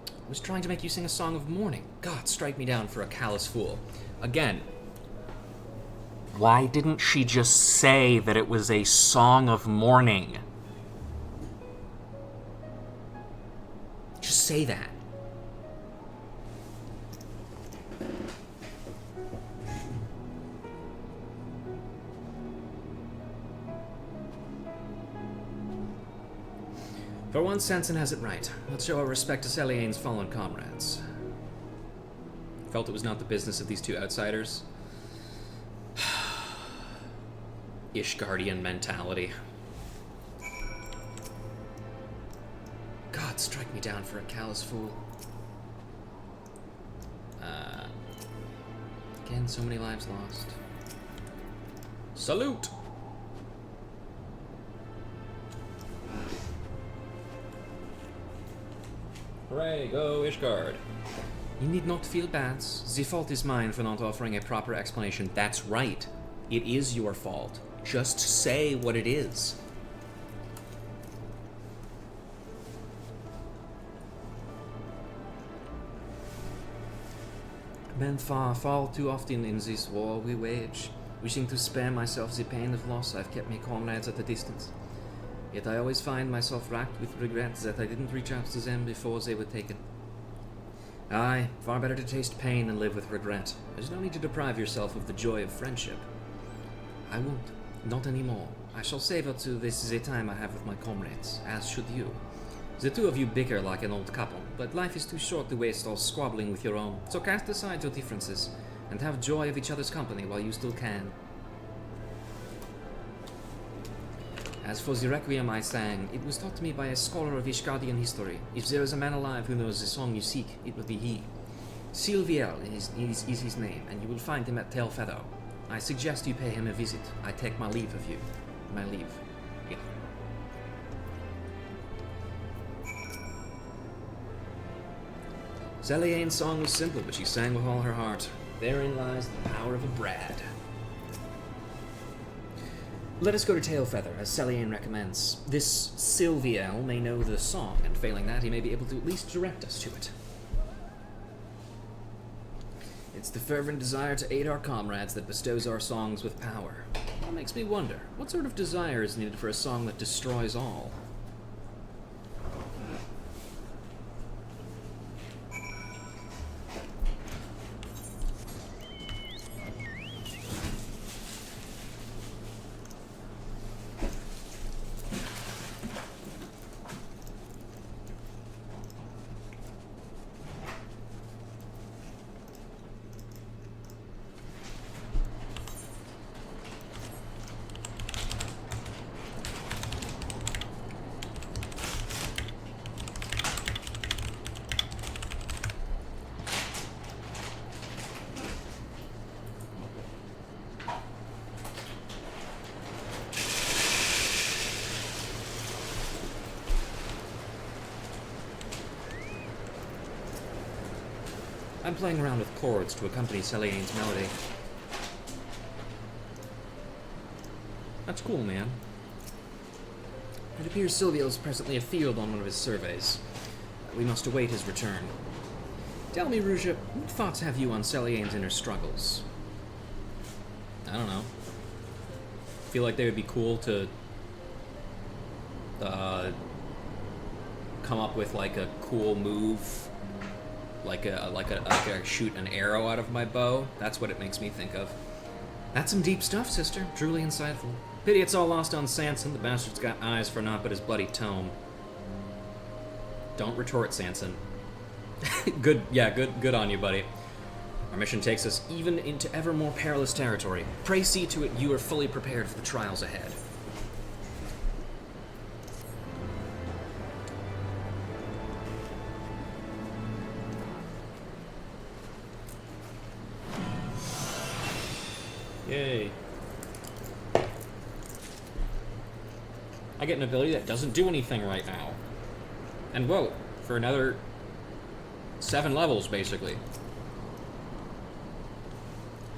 I was trying to make you sing a song of mourning. God, strike me down for a callous fool. Again, why didn't she just say that it was a song of mourning? Just say that. For once, Sanson has it right. Let's show our respect to Celiane's fallen comrades. Felt it was not the business of these two outsiders. Ishgardian mentality. God, strike me down for a callous fool. Again, so many lives lost. Salute! Hooray, go Ishgard. You need not feel bad. The fault is mine for not offering a proper explanation. That's right. It is your fault. Just say what it is. Been far too often in this war we wage. Wishing to spare myself the pain of loss, I've kept my comrades at a distance. Yet I always find myself racked with regret that I didn't reach out to them before they were taken. Aye, far better to taste pain than live with regret. There's no need to deprive yourself of the joy of friendship. I won't. Not anymore. I shall savor to this the time I have with my comrades, as should you. The two of you bicker like an old couple, but life is too short to waste all squabbling with your own, so cast aside your differences, and have joy of each other's company while you still can. As for the requiem I sang, it was taught to me by a scholar of Ishgardian history. If there is a man alive who knows the song you seek, it will be he. Silviel is his name, and you will find him at Tailfeather. I suggest you pay him a visit. I take my leave of you. My leave. Yeah. Celiane's song was simple, but she sang with all her heart. Therein lies the power of a Brad. Let us go to Tailfeather, as Celiane recommends. This Silviel may know the song, and failing that, he may be able to at least direct us to it. It's the fervent desire to aid our comrades that bestows our songs with power. That makes me wonder, what sort of desire is needed for a song that destroys all? I'm playing around with chords to accompany Celiane's melody. That's cool, man. It appears Silvio is presently afield on one of his surveys. We must await his return. Tell me, Ruja, what thoughts have you on Celiane's inner struggles? I don't know. Feel like they would be cool to come up with like a cool move, like a shoot an arrow out of my bow. That's what it makes me think of. That's some deep stuff, sister. Truly insightful. Pity it's all lost on Sanson. The bastard's got eyes for naught but his bloody tome. Don't retort, Sanson. Good on you, buddy. Our mission takes us even into ever more perilous territory. Pray see to it you are fully prepared for the trials ahead. Yay. I get an ability that doesn't do anything right now. And whoa, for another 7 levels, basically.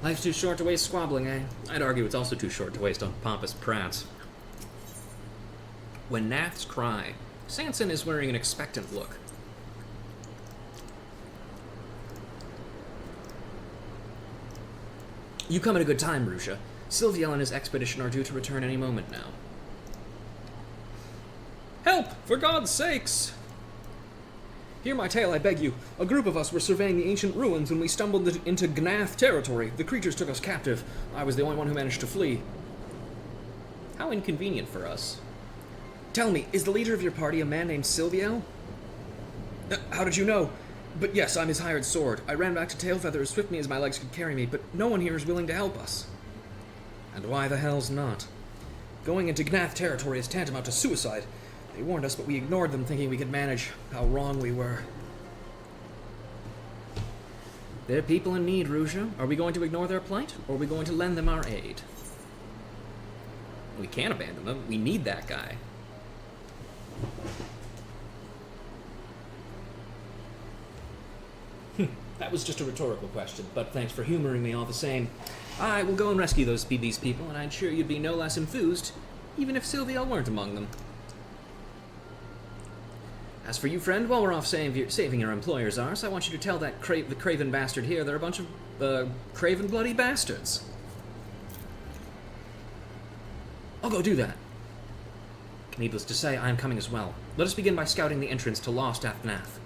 Life's too short to waste squabbling, eh? I'd argue it's also too short to waste on pompous prats. When gnats cry, Sanson is wearing an expectant look. You come at a good time, Rusha. Silviel and his expedition are due to return any moment now. Help! For God's sakes! Hear my tale, I beg you. A group of us were surveying the ancient ruins when we stumbled into Gnath territory. The creatures took us captive. I was the only one who managed to flee. How inconvenient for us. Tell me, is the leader of your party a man named Silviel? How did you know? But yes, I'm his hired sword. I ran back to Tailfeather as swiftly as my legs could carry me, but no one here is willing to help us. And why the hell's not? Going into Gnath territory is tantamount to suicide. They warned us, but we ignored them, thinking we could manage. How wrong we were. They're people in need, Rusha. Are we going to ignore their plight, or are we going to lend them our aid? We can't abandon them. We need that guy. That was just a rhetorical question, but thanks for humoring me all the same. I will go and rescue these people, and I'm sure you'd be no less enthused, even if Silviel weren't among them. As for you, friend, while we're off saving your employer's arse, I want you to tell that the craven bastard here they're a bunch of craven bloody bastards. I'll go do that. Needless to say, I am coming as well. Let us begin by scouting the entrance to Lost Athnath.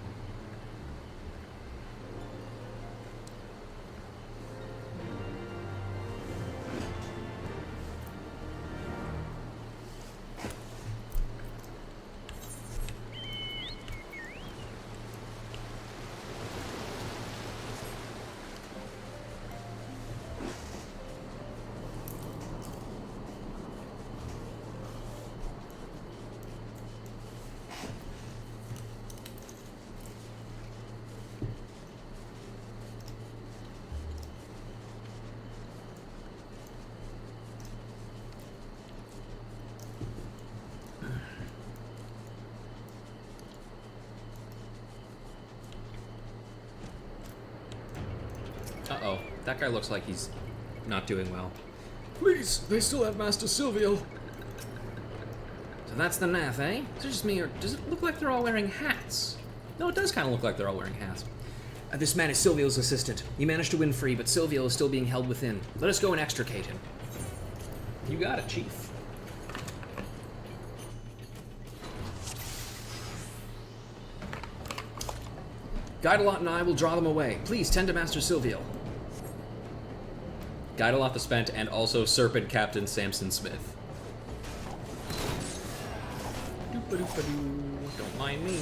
Uh-oh. That guy looks like he's not doing well. Please, they still have Master Silviel. So that's the Nath, eh? Is it just me, or does it look like they're all wearing hats? No, it does kind of look like they're all wearing hats. This man is Silviel's assistant. He managed to win free, but Silviel is still being held within. Let us go and extricate him. You got it, Chief. Guidelot and I will draw them away. Please tend to Master Silviel. Guidelot the Spent and also Serpent Captain Samson Smith. Don't mind me.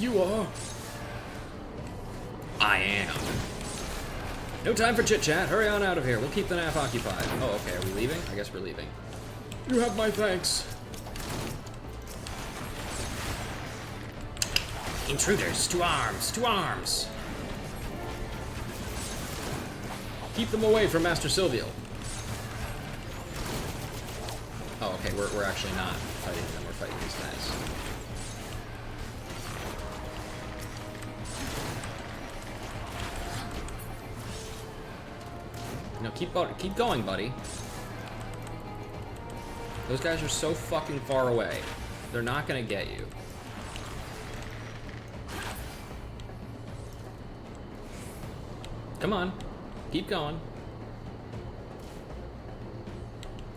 You are? I am. No time for chit-chat. Hurry on out of here. We'll keep the NAF occupied. Oh, okay. Are we leaving? I guess we're leaving. You have my thanks. Intruders, to arms, to arms! Keep them away from Master Silviel. Oh, okay, we're actually not fighting them, we're fighting these guys. No, keep going, buddy. Those guys are so fucking far away. They're not gonna get you. Come on. Keep going.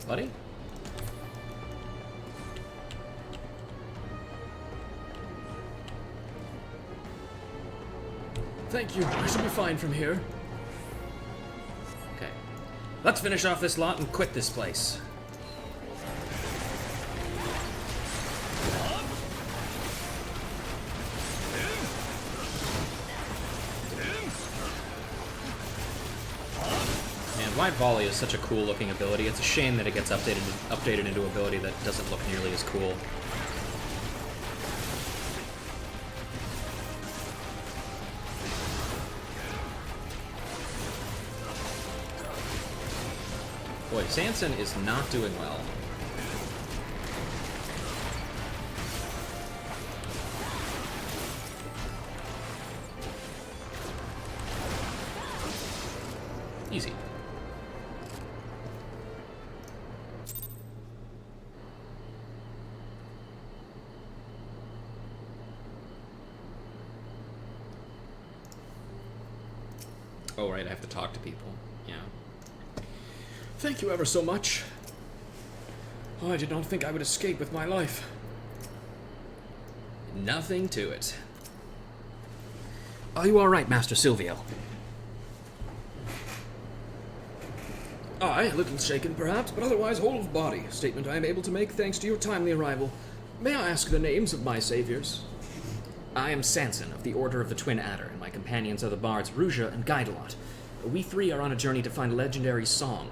Buddy? Thank you. I should be fine from here. Okay. Let's finish off this lot and quit this place. Man, Wide Volley is such a cool looking ability. It's a shame that it gets updated into an ability that doesn't look nearly as cool. Boy, Sanson is not doing well. Easy. Oh, right, I have to talk to people. Yeah. Thank you ever so much. Oh, I did not think I would escape with my life. Nothing to it. Are you alright, Master Silvio? I, a little shaken perhaps, but otherwise whole of body. Statement I am able to make thanks to your timely arrival. May I ask the names of my saviors? I am Sanson of the Order of the Twin Adder, and my companions are the bards Ruja and Guidelot. We three are on a journey to find a legendary song.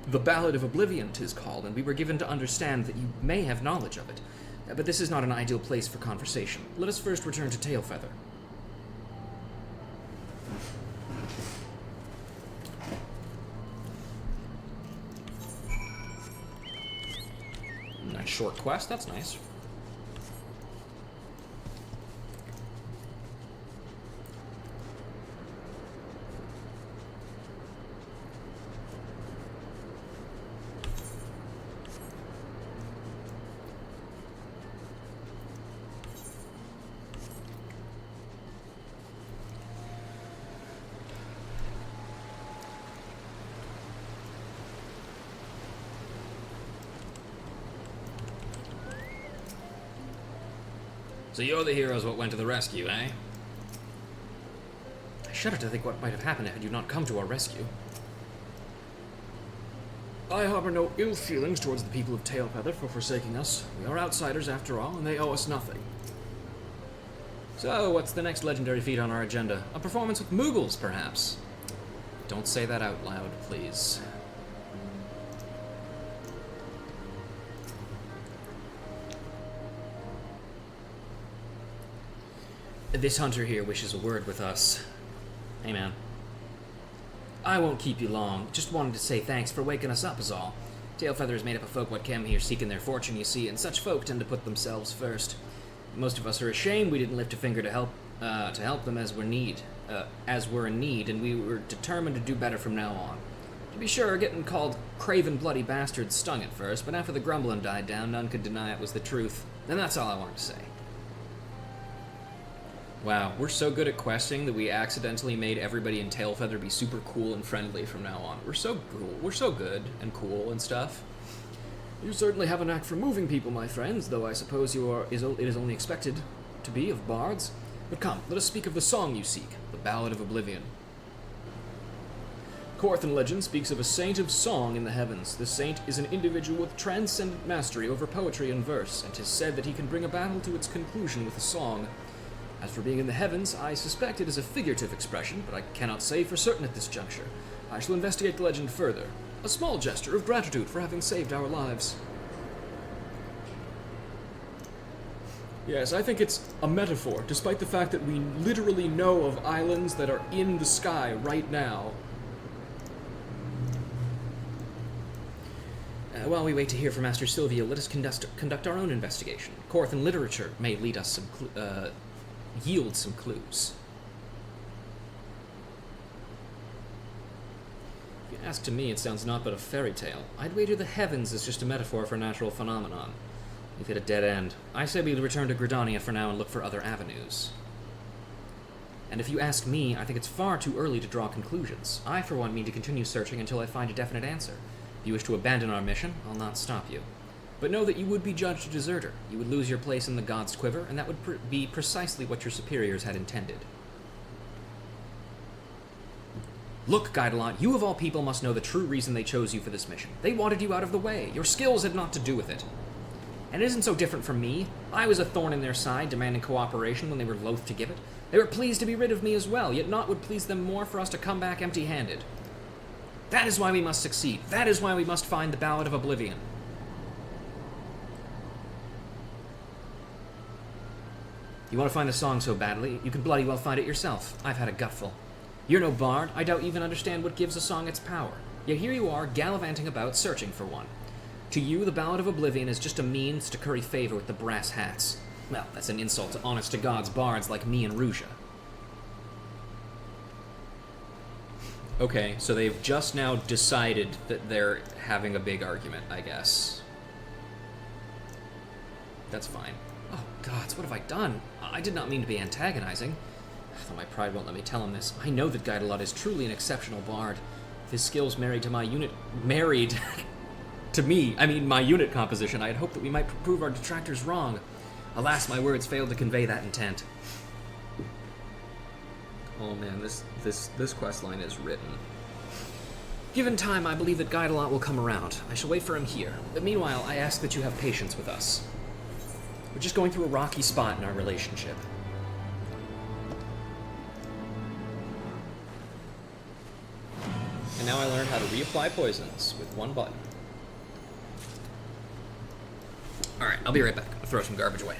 The Ballad of Oblivion, 'tis called, and we were given to understand that you may have knowledge of it. But this is not an ideal place for conversation. Let us first return to Tailfeather. Nice short quest, that's nice. So you're the heroes what went to the rescue, eh? I shudder to think what might have happened had you not come to our rescue. I harbor no ill feelings towards the people of Tailfeather for forsaking us. We are outsiders after all, and they owe us nothing. So, what's the next legendary feat on our agenda? A performance with Moogles, perhaps? Don't say that out loud, please. This hunter here wishes a word with us. Hey, man. I won't keep you long. Just wanted to say thanks for waking us up is all. Tailfeather is made up of folk what came here seeking their fortune, you see, and such folk tend to put themselves first. Most of us are ashamed we didn't lift a finger to help them as we're in need, and we were determined to do better from now on. To be sure, getting called craven bloody bastards stung at first, but after the grumbling died down, none could deny it was the truth. And that's all I wanted to say. Wow, we're so good at questing that we accidentally made everybody in Tailfeather be super cool and friendly from now on. We're so cool. We're so good and cool and stuff. You certainly have a knack for moving people, my friends, though I suppose it is only expected to be of bards. But come, let us speak of the song you seek, the Ballad of Oblivion. Corthan legend speaks of a saint of song in the heavens. This saint is an individual with transcendent mastery over poetry and verse, and 'tis said that he can bring a battle to its conclusion with a song. As for being in the heavens, I suspect it is a figurative expression, but I cannot say for certain at this juncture. I shall investigate the legend further. A small gesture of gratitude for having saved our lives. Yes, I think it's a metaphor, despite the fact that we literally know of islands that are in the sky right now. While we wait to hear from Master Silvio, let us conduct our own investigation. Corthan literature may lead us yield some clues. If you ask to me, it sounds not but a fairy tale. I'd wager the heavens is just a metaphor for a natural phenomenon. We've hit a dead end. I say we return to Gridania for now and look for other avenues. And if you ask me, I think it's far too early to draw conclusions. I, for one, mean to continue searching until I find a definite answer. If you wish to abandon our mission, I'll not stop you. But know that you would be judged a deserter. You would lose your place in the gods' quiver, and that would be precisely what your superiors had intended. Look, Guidelot, you of all people must know the true reason they chose you for this mission. They wanted you out of the way. Your skills had naught to do with it. And it isn't so different from me. I was a thorn in their side, demanding cooperation when they were loath to give it. They were pleased to be rid of me as well, yet naught would please them more for us to come back empty-handed. That is why we must succeed. That is why we must find the Ballad of Oblivion. You want to find the song so badly, you can bloody well find it yourself. I've had a gutful. You're no bard, I doubt you even understand what gives a song its power. Yet here you are, gallivanting about, searching for one. To you, the Ballad of Oblivion is just a means to curry favor with the brass hats. Well, that's an insult to honest-to-God's bards like me and Ruja. Okay, so they've just now decided that they're having a big argument, I guess. That's fine. Oh, gods, what have I done? I did not mean to be antagonizing. Though my pride won't let me tell him this. I know that Guidelot is truly an exceptional bard. If his skills married to my unit... Married... to me, I mean my unit composition, I had hoped that we might prove our detractors wrong. Alas, my words failed to convey that intent. Oh man, this quest line is written. Given time, I believe that Guidelot will come around. I shall wait for him here. But meanwhile, I ask that you have patience with us. We're just going through a rocky spot in our relationship. And now I learned how to reapply poisons with one button. Alright, I'll be right back. I'll throw some garbage away.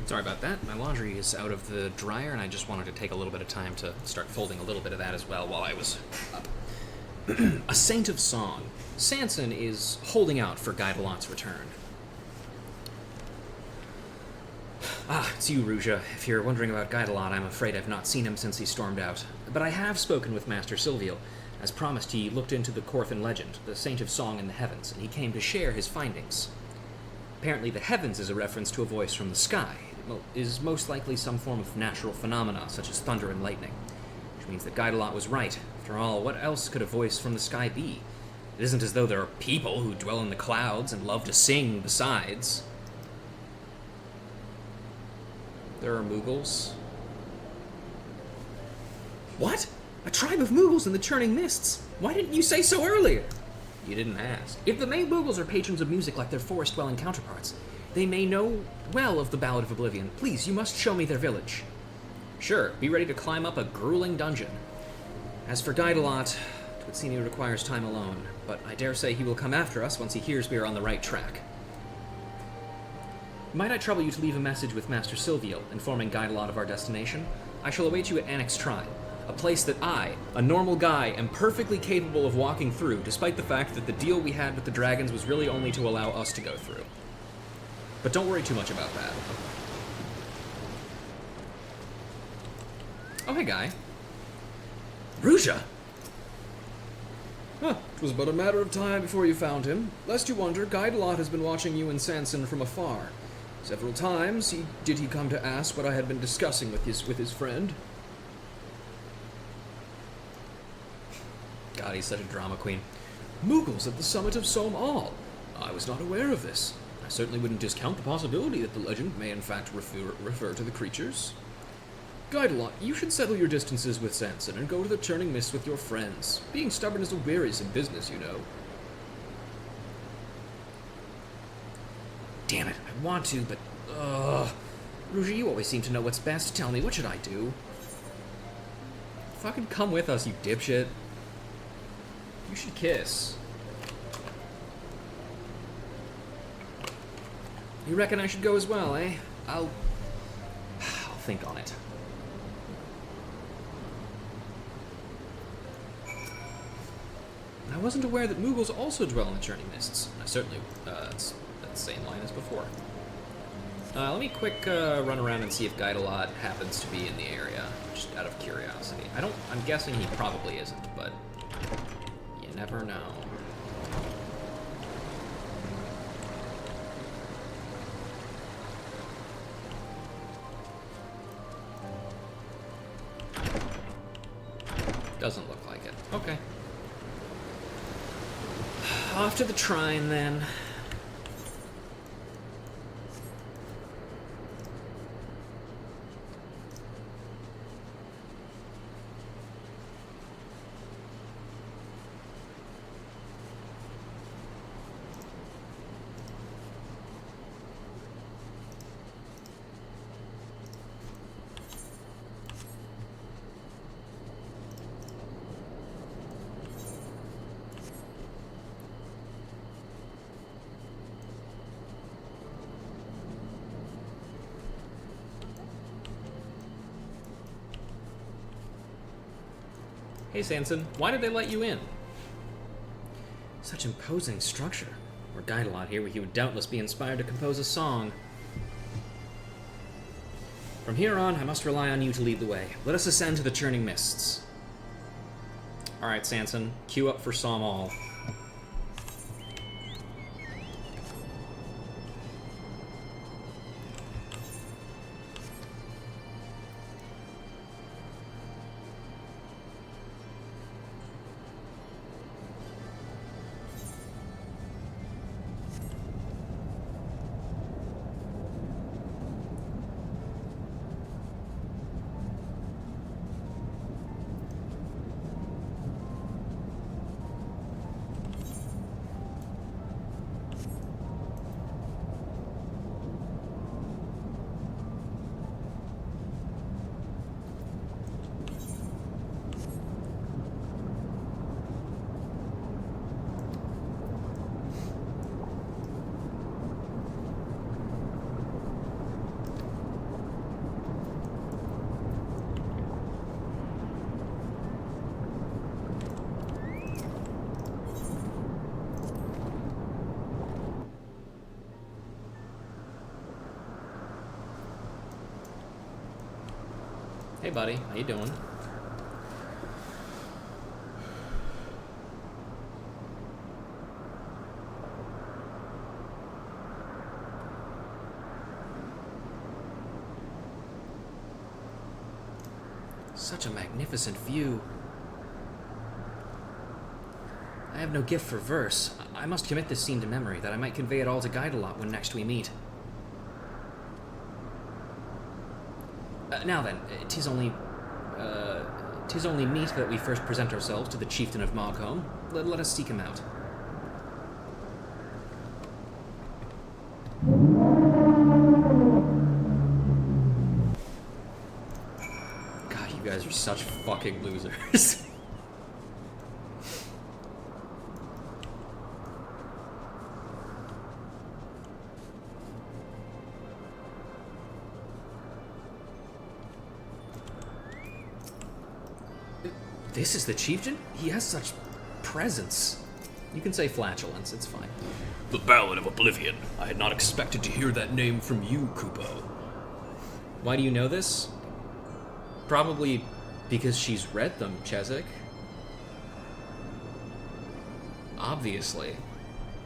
Sorry about that. My laundry is out of the dryer, and I just wanted to take a little bit of time to start folding a little bit of that as well while I was up. A Saint of Song. Sanson is holding out for Guidelot's return. Ah, it's you, Ruja. If you're wondering about Guidalot, I'm afraid I've not seen him since he stormed out. But I have spoken with Master Silvio. As promised, he looked into the Corfin legend, the Saint of Song in the Heavens, and he came to share his findings. Apparently, the heavens is a reference to a voice from the sky. It is most likely some form of natural phenomena, such as thunder and lightning. Which means that Guidalot was right. After all, what else could a voice from the sky be? It isn't as though there are people who dwell in the clouds and love to sing besides. There are Moogles. What? A tribe of Moogles in the Churning Mists? Why didn't you say so earlier? You didn't ask. If the main Moogles are patrons of music like their forest-dwelling counterparts, they may know well of the Ballad of Oblivion. Please, you must show me their village. Sure, be ready to climb up a grueling dungeon. As for Guidalot, it would seem he requires time alone, but I dare say he will come after us once he hears we are on the right track. Might I trouble you to leave a message with Master Silvio, informing Guidalot of our destination? I shall await you at Annex Shrine, a place that I, a normal guy, am perfectly capable of walking through, despite the fact that the deal we had with the dragons was really only to allow us to go through. But don't worry too much about that. Oh, hey, guy. Ruja! Huh, it was but a matter of time before you found him. Lest you wonder, Guidalot has been watching you and Sanson from afar. Several times did he come to ask what I had been discussing with his friend. God, he's such a drama queen. Moogles at the summit of Som All. I was not aware of this. I certainly wouldn't discount the possibility that the legend may in fact refer to the creatures. Guidalot, you should settle your distances with Sanson and go to the Churning Mists with your friends. Being stubborn is a wearisome business, you know. Damn it, I want to, but... Ruja, you always seem to know what's best. Tell me, what should I do? Fucking come with us, you dipshit. You should kiss. You reckon I should go as well, eh? I'll think on it. I wasn't aware that Moogles also dwell in the Churning Mists. I certainly, it's the same line as before. Let me quick run around and see if Guidalot happens to be in the area, just out of curiosity. I'm guessing he probably isn't, but you never know. Doesn't look like it. Okay. Off to the Trine, then. Hey, Sanson, why did they let you in? Such imposing structure. Were Guidalot here, he would doubtless be inspired to compose a song. From here on, I must rely on you to lead the way. Let us ascend to the Churning Mists. Alright, Sanson, queue up for Som All. Hey, buddy. How you doing? Such a magnificent view. I have no gift for verse. I must commit this scene to memory, that I might convey it all to Guidelot when next we meet. Now then, 'tis only meet that we first present ourselves to the chieftain of Mogholm. Let us seek him out. God, you guys are such fucking losers. This is the chieftain? He has such presence. You can say flatulence, it's fine. The Ballad of Oblivion. I had not expected to hear that name from you, Kupo. Why do you know this? Probably because she's read them, Chezek. Obviously.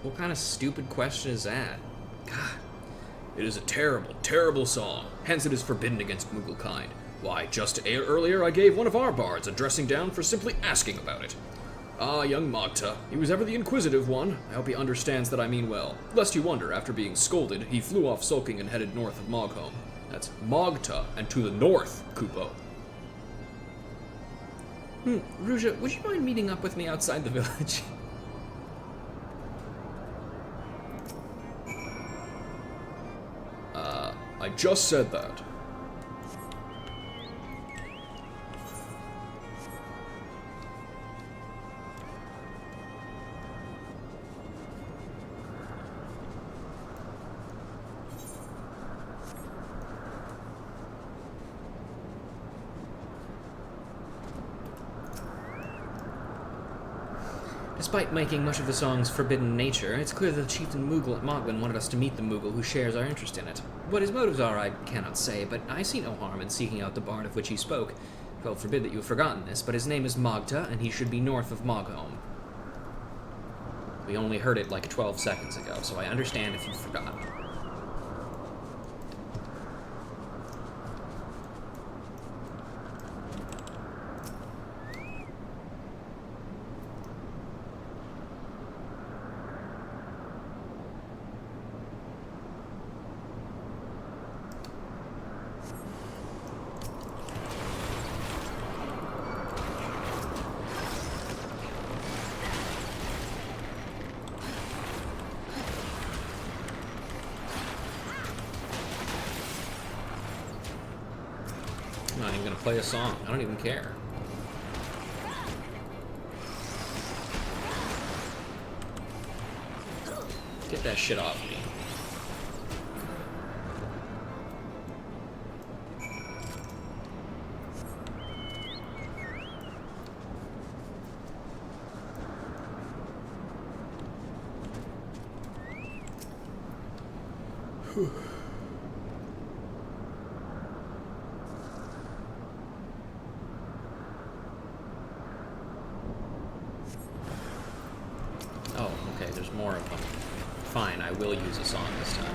What kind of stupid question is that? God. It is a terrible, terrible song. Hence it is forbidden against Moogle kind. Why, just earlier I gave one of our bards a dressing down for simply asking about it. Ah, young Mogta, he was ever the inquisitive one. I hope he understands that I mean well. Lest you wonder, after being scolded, he flew off sulking and headed north of Mogholm. That's Mogta, and to the north, Kupo. Ruja, would you mind meeting up with me outside the village? I just said that. Despite making much of the song's forbidden nature, it's clear that the chieftain Moogle at Moglin wanted us to meet the Moogle who shares our interest in it. What his motives are, I cannot say, but I see no harm in seeking out the bard of which he spoke. God forbid that you have forgotten this, but his name is Mogta, and he should be north of Mogholm. We only heard it like 12 seconds ago, so I understand if you've forgotten. I'm not even gonna play a song. I don't even care. Get that shit off me. Oh, okay, there's more of them. Fine, I will use a song this time.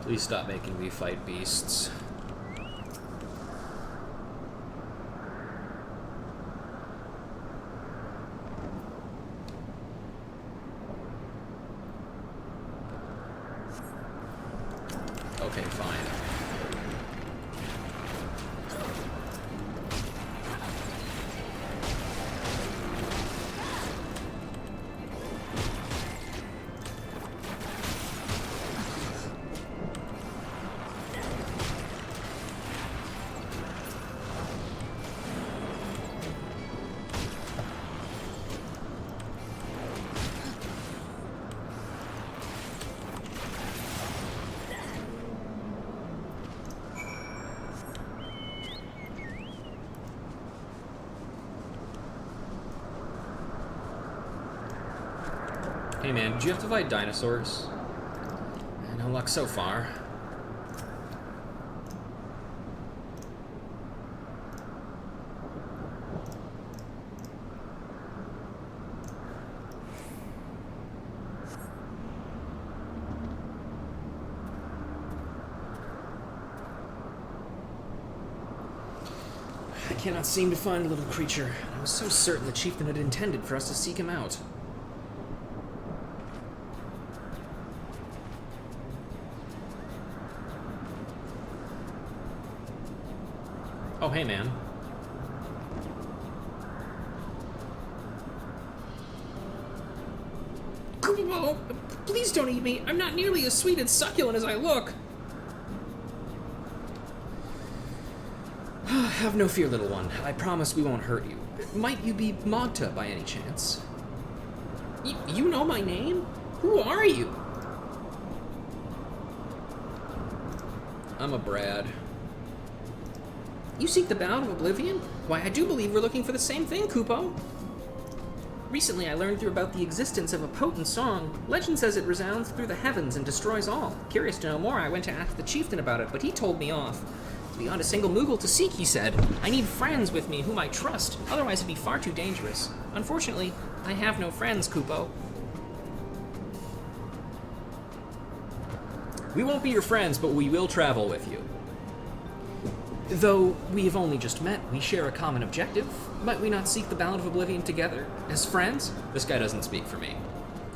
Please stop making me fight beasts. Okay, fine. Hey man, did you have to fight dinosaurs? No luck so far. I cannot seem to find the little creature. I was so certain the chieftain had intended for us to seek him out. Oh, hey, man. Kupo, please don't eat me. I'm not nearly as sweet and succulent as I look. Have no fear, little one. I promise we won't hurt you. Might you be Magta by any chance? You know my name? Who are you? I'm a Brad. You seek the Ballad of Oblivion? Why, I do believe we're looking for the same thing, Kupo. Recently, I learned about the existence of a potent song. Legend says it resounds through the heavens and destroys all. Curious to know more, I went to ask the chieftain about it, but he told me off. Beyond a single Moogle to seek, he said. I need friends with me whom I trust, otherwise it'd be far too dangerous. Unfortunately, I have no friends, Kupo. We won't be your friends, but we will travel with you. Though we have only just met, we share a common objective. Might we not seek the Ballad of Oblivion together, as friends? This guy doesn't speak for me.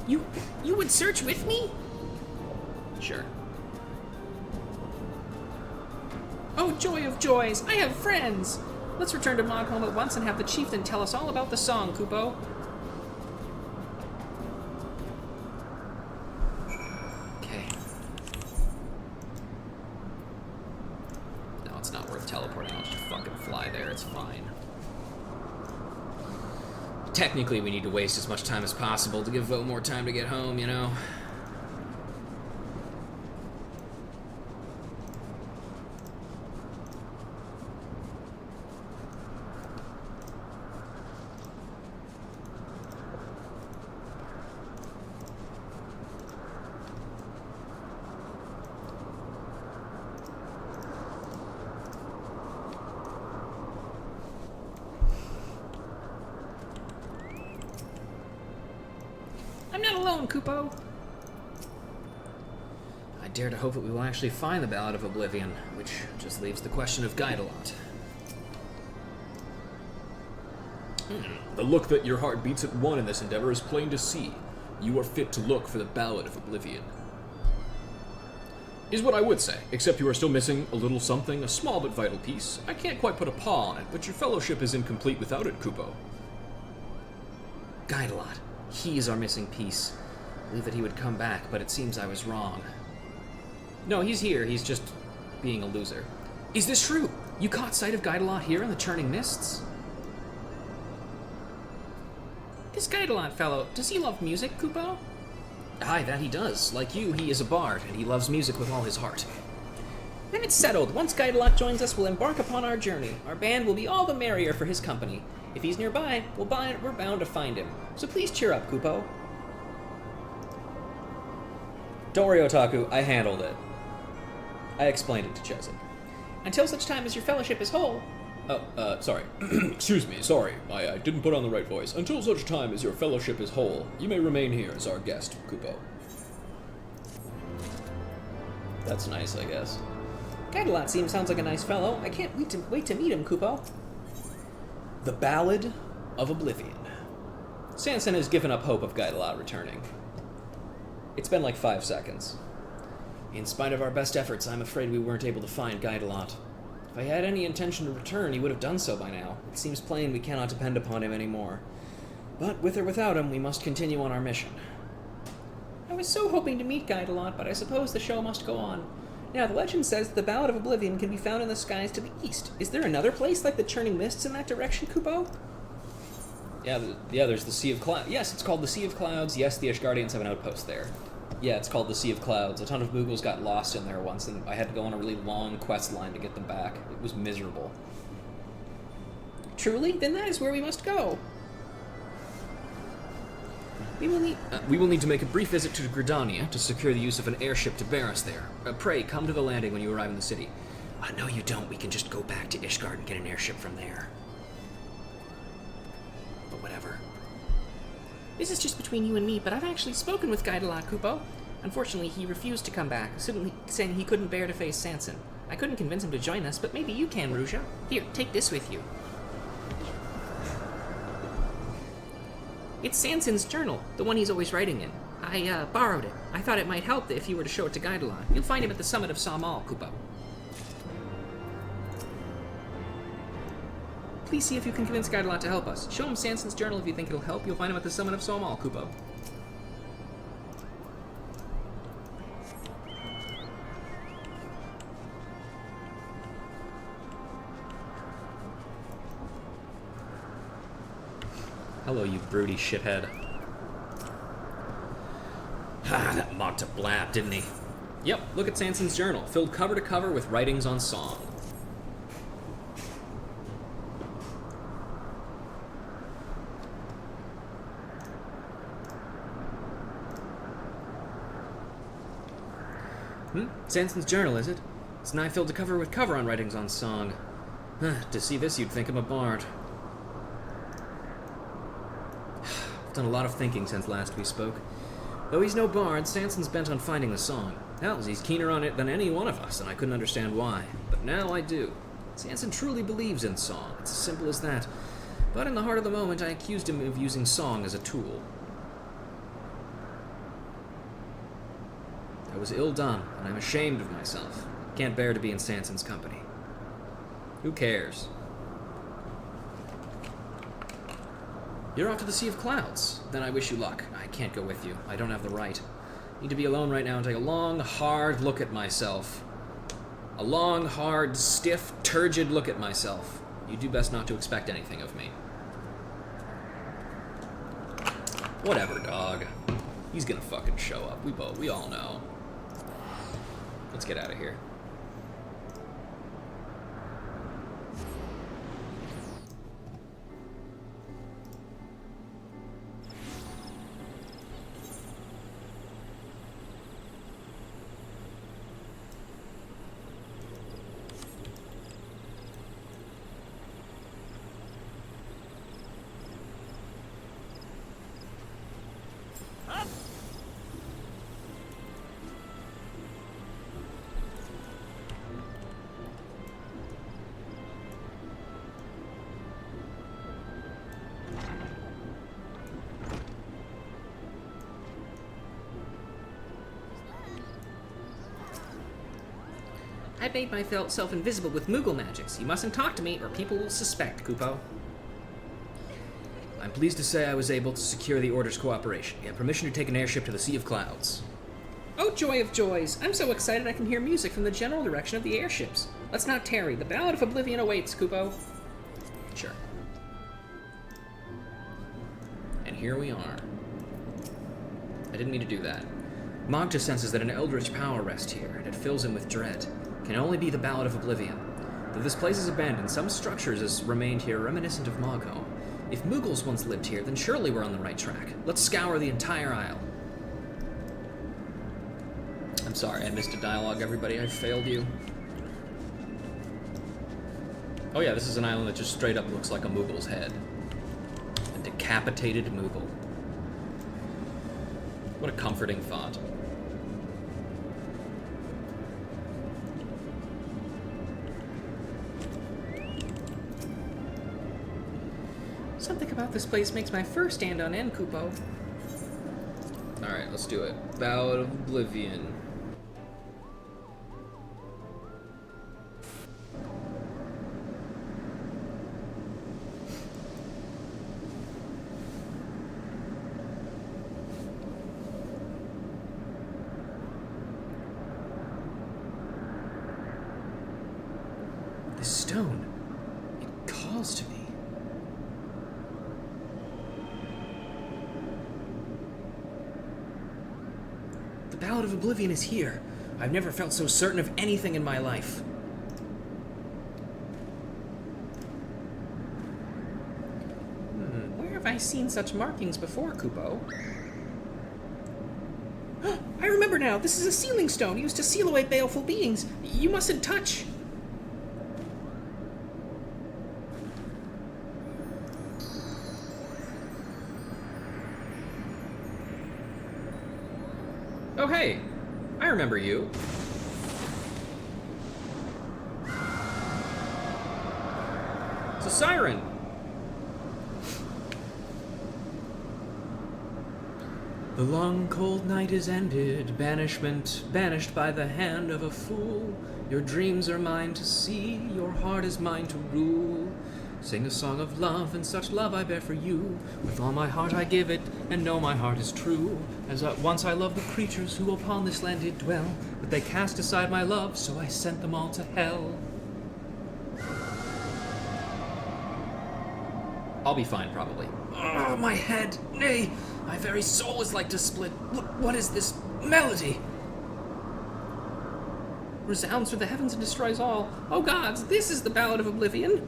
You would search with me? Sure. Oh, joy of joys, I have friends! Let's return to Mogholm at once and have the chieftain tell us all about the song, Kupo. Okay. No, it's not worth teleporting. I'll just fucking fly there. It's fine. Technically, we need to waste as much time as possible to give Vo more time to get home, you know? I'm not alone, Kupo. I dare to hope that we will actually find the Ballad of Oblivion, which just leaves the question of Guide-a-Lot. The look that your heart beats at one in this endeavor is plain to see. You are fit to look for the Ballad of Oblivion. Is what I would say, except you are still missing a little something, a small but vital piece. I can't quite put a paw on it, but your fellowship is incomplete without it, Kupo. Guide-a-Lot. He is our missing piece. I believe that he would come back, but it seems I was wrong. No, he's here. He's just being a loser. Is this true? You caught sight of Guide-a-Lot here in the churning mists? This Guide-a-Lot fellow, does he love music, Kupo? Aye, that he does. Like you, he is a bard, and he loves music with all his heart. Then it's settled. Once Guide-a-Lot joins us, we'll embark upon our journey. Our band will be all the merrier for his company. If he's nearby, we're bound to find him. So please cheer up, Kupo. Don't worry, Otaku. I handled it. I explained it to Chesed. Until such time as your fellowship is whole. Sorry. Excuse me, sorry. I didn't put on the right voice. Until such time as your fellowship is whole, you may remain here as our guest, Kupo. That's nice, I guess. Guide-a-Lot sounds like a nice fellow. I can't wait to meet him, Kupo. The Ballad of Oblivion. Sanson has given up hope of Guide-a-Lot returning. It's been like 5 seconds. In spite of our best efforts, I'm afraid we weren't able to find Guide-a-Lot. If I had any intention to return, he would have done so by now. It seems plain we cannot depend upon him anymore. But with or without him, we must continue on our mission. I was so hoping to meet Guide-a-Lot, but I suppose the show must go on. Now, the legend says that the Ballad of Oblivion can be found in the skies to the east. Is there another place like the Churning Mists in that direction, Kupo? Yeah, there's the Sea of Clouds. Yes, it's called the Sea of Clouds. Yes, the Ishgardians have an outpost there. Yeah, it's called the Sea of Clouds. A ton of Moogles got lost in there once, and I had to go on a really long quest line to get them back. It was miserable. Truly? Then that is where we must go. We will need to make a brief visit to Gridania to secure the use of an airship to bear us there. Pray, come to the landing when you arrive in the city. No, you don't. We can just go back to Ishgard and get an airship from there. But whatever. This is just between you and me, but I've actually spoken with Guidelot, Kupo. Unfortunately, he refused to come back, saying he couldn't bear to face Sanson. I couldn't convince him to join us, but maybe you can, Ruja. Here, take this with you. It's Sanson's journal, the one he's always writing in. I borrowed it. I thought it might help if you were to show it to Guidelot. You'll find him at the summit of Samal, Kupo. Please see if you can convince Guidelot to help us. Show him Sanson's journal if you think it'll help. You'll find him at the summit of Samal, Kupo. Hello, you broody shithead. That mocked a blab, didn't he? Yep, look at Sanson's journal, filled cover to cover with writings on song. Sanson's journal, is it? It's nigh filled to cover with cover on writings on song. To see this, you'd think him a bard. I've done a lot of thinking since last we spoke. Though he's no bard, Sanson's bent on finding the song. Hell, he's keener on it than any one of us, and I couldn't understand why. But now I do. Sanson truly believes in song. It's as simple as that. But in the heart of the moment, I accused him of using song as a tool. I was ill done, and I'm ashamed of myself. Can't bear to be in Sanson's company. Who cares? You're off to the Sea of Clouds. Then I wish you luck. I can't go with you. I don't have the right. Need to be alone right now and take a long, hard look at myself. A long, hard, stiff, turgid look at myself. You do best not to expect anything of me. Whatever, dog. He's gonna fucking show up. We all know. Let's get out of here. I made myself invisible with Moogle magics. You mustn't talk to me, or people will suspect, Kupo. I'm pleased to say I was able to secure the Order's cooperation. You have permission to take an airship to the Sea of Clouds. Oh, joy of joys! I'm so excited I can hear music from the general direction of the airships. Let's not tarry. The Ballad of Oblivion awaits, Kupo. Sure. And here we are. I didn't mean to do that. Magda senses that an eldritch power rests here, and it fills him with dread. Can only be the Ballad of Oblivion. Though this place is abandoned, some structures has remained here reminiscent of Mogholm. If Moogles once lived here, then surely we're on the right track. Let's scour the entire isle. I'm sorry, I missed a dialogue, everybody. I failed you. Oh yeah, this is an island that just straight up looks like a Moogle's head. A decapitated Moogle. What a comforting thought. Something about this place makes my fur stand on end, Kupo. Alright, let's do it. Ballad of Oblivion. This stone, it calls to me. The Ballad of Oblivion is here. I've never felt so certain of anything in my life. Where have I seen such markings before, Kupo? I remember now. This is a sealing stone used to seal away baleful beings. You mustn't touch. Oh, hey. I remember you. It's a siren. The long cold night is ended, banishment banished by the hand of a fool. Your dreams are mine to see, your heart is mine to rule. Sing a song of love, and such love I bear for you. With all my heart I give it, and know my heart is true. As at once I loved the creatures who upon this land did dwell, but they cast aside my love, so I sent them all to hell. I'll be fine, probably. Oh, my head! Nay, my very soul is like to split. What is this melody? Resounds through the heavens and destroys all. Oh gods, this is the Ballad of Oblivion.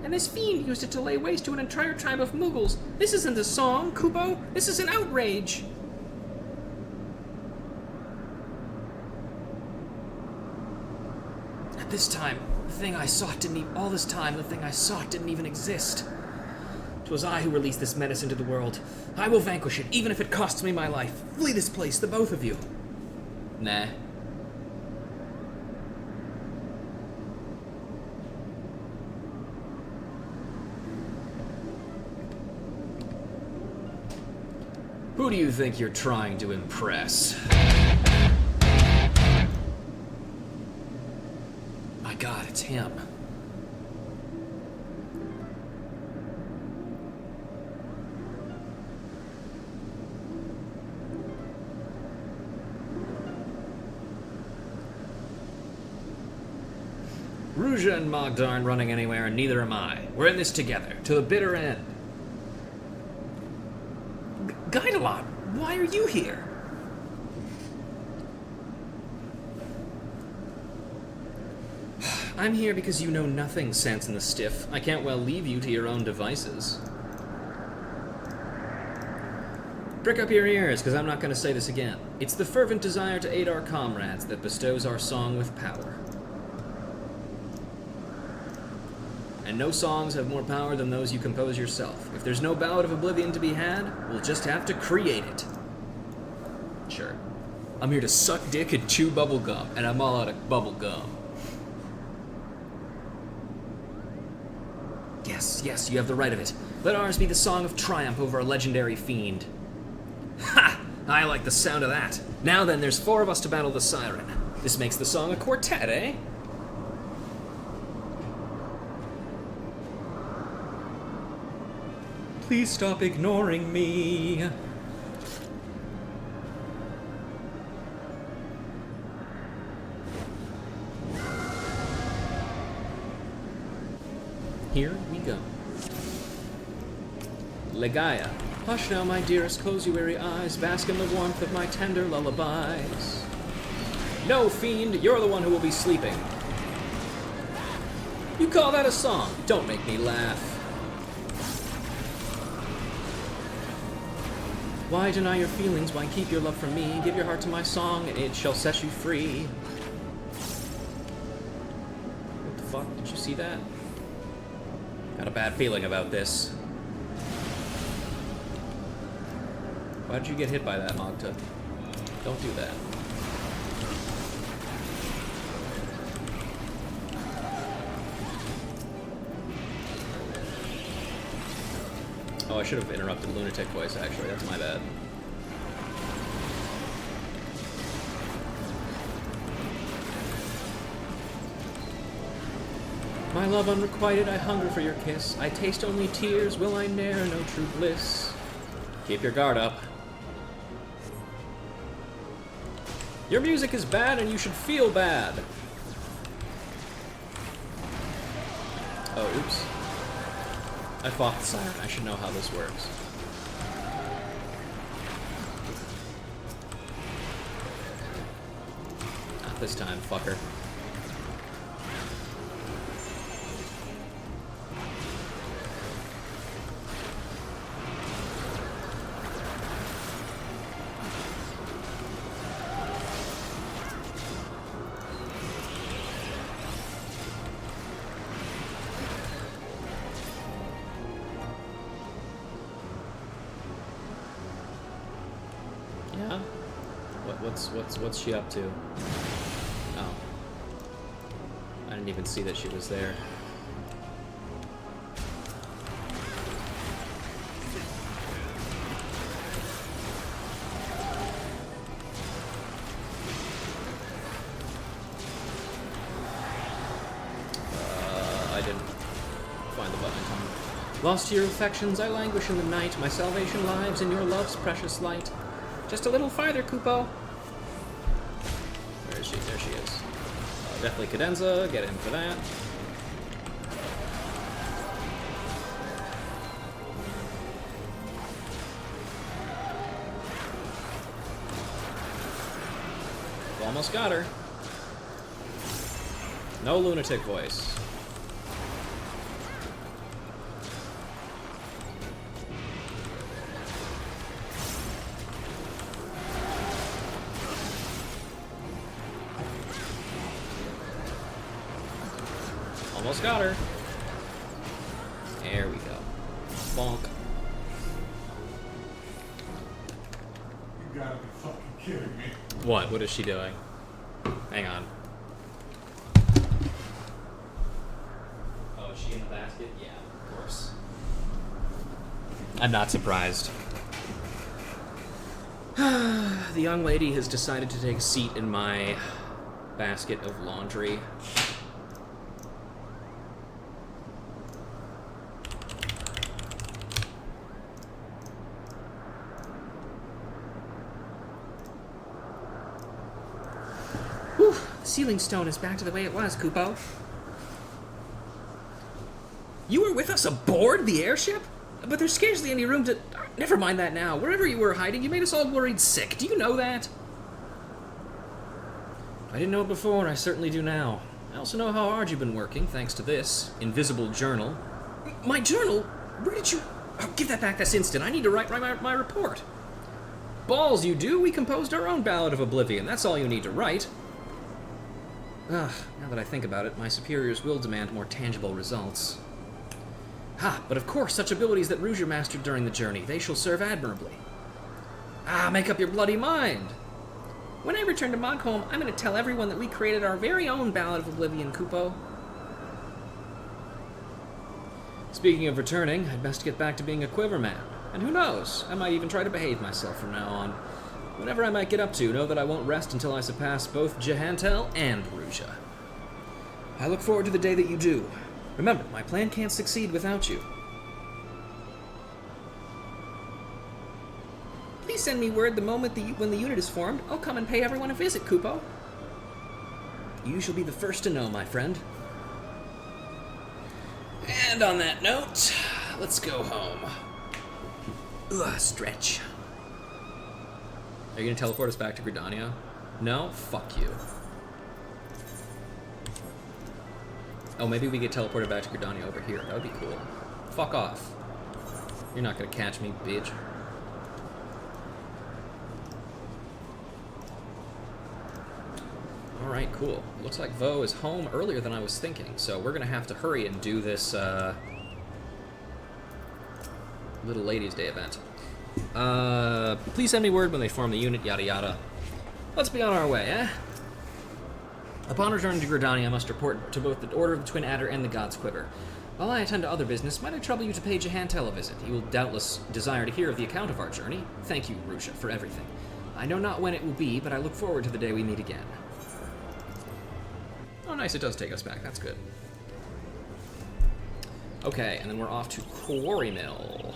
And this fiend used it to lay waste to an entire tribe of Muggles. This isn't a song, Kubo. This is an outrage. At this time, the thing I sought didn't even... All this time, the thing I sought didn't even exist. 'Twas I who released this menace into the world. I will vanquish it, even if it costs me my life. Flee this place, the both of you. Nah. Who do you think you're trying to impress? My God, it's him. Ruja and Magda aren't running anywhere, and neither am I. We're in this together, to the bitter end. Guidalot, why are you here? I'm here because you know nothing, Sanson the Stiff. I can't well leave you to your own devices. Prick up your ears, because I'm not going to say this again. It's the fervent desire to aid our comrades that bestows our song with power. And no songs have more power than those you compose yourself. If there's no Ballad of Oblivion to be had, we'll just have to create it. Sure. I'm here to suck dick and chew bubble gum, and I'm all out of bubble gum. Yes, you have the right of it. Let ours be the song of triumph over a legendary fiend. Ha! I like the sound of that. Now then, there's 4 of us to battle the siren. This makes the song a quartet, eh? Please stop ignoring me. Here we go. Legaia. Hush now, my dearest, close your weary eyes, bask in the warmth of my tender lullabies. No, fiend, you're the one who will be sleeping. You call that a song? Don't make me laugh. Why deny your feelings? Why keep your love from me? Give your heart to my song, and it shall set you free. What the fuck? Did you see that? Got a bad feeling about this. Why did you get hit by that, Magda? Don't do that. Oh, I should have interrupted Lunatic Voice, actually. That's my bad. My love unrequited, I hunger for your kiss. I taste only tears, will I ne'er know true bliss? Keep your guard up. Your music is bad and you should feel bad. Oh, oops. I fought the siren. I should know how this works. Not this time, fucker. What's she up to? Oh. I didn't even see that she was there. I didn't find the button in time. Lost to your affections, I languish in the night. My salvation lives in your love's precious light. Just a little farther, Kupo. Where is she? There she is. Definitely cadenza. Get in for that. Almost got her. No lunatic voice. Almost got her. There we go. Bonk. You gotta be fucking kidding me. What? What is she doing? Hang on. Oh, is she in the basket? Yeah, of course. I'm not surprised. The young lady has decided to take a seat in my basket of laundry. Whew, the ceiling stone is back to the way it was, Kupo. You were with us aboard the airship? But there's scarcely any room to... Never mind that now. Wherever you were hiding, you made us all worried sick. Do you know that? I didn't know it before, I certainly do now. I also know how hard you've been working, thanks to this invisible journal. My journal? Where did you... Oh, give that back this instant. I need to write my report. Balls, you do? We composed our own Ballad of Oblivion. That's all you need to write. Ugh, now that I think about it, my superiors will demand more tangible results. Ha, but of course, such abilities that Rouge mastered during the journey, they shall serve admirably. Ah, make up your bloody mind! When I return to Mogholm, I'm going to tell everyone that we created our very own Ballad of Oblivion, Kupo. Speaking of returning, I'd best get back to being a quiverman. And who knows, I might even try to behave myself from now on. Whatever I might get up to, know that I won't rest until I surpass both Jehantel and Rouge. I look forward to the day that you do. Remember, my plan can't succeed without you. Please send me word the moment when the unit is formed. I'll come and pay everyone a visit, Kupo. You shall be the first to know, my friend. And on that note, let's go home. Ugh, stretch. Are you gonna teleport us back to Gridania? No? Fuck you. Oh, maybe we get teleported back to Gridania over here. That would be cool. Fuck off. You're not gonna catch me, bitch. Alright, cool. Looks like Vo is home earlier than I was thinking, so we're gonna have to hurry and do this, Little Ladies' Day event. Please send me word when they form the unit, yada yada. Let's be on our way, eh? Upon returning to Gridania, I must report to both the Order of the Twin Adder and the God's Quiver. While I attend to other business, might I trouble you to pay Jehantel a visit? He will doubtless desire to hear of the account of our journey. Thank you, Rouge, for everything. I know not when it will be, but I look forward to the day we meet again. Oh, nice, it does take us back. That's good. Okay, and then we're off to Quarry Mill.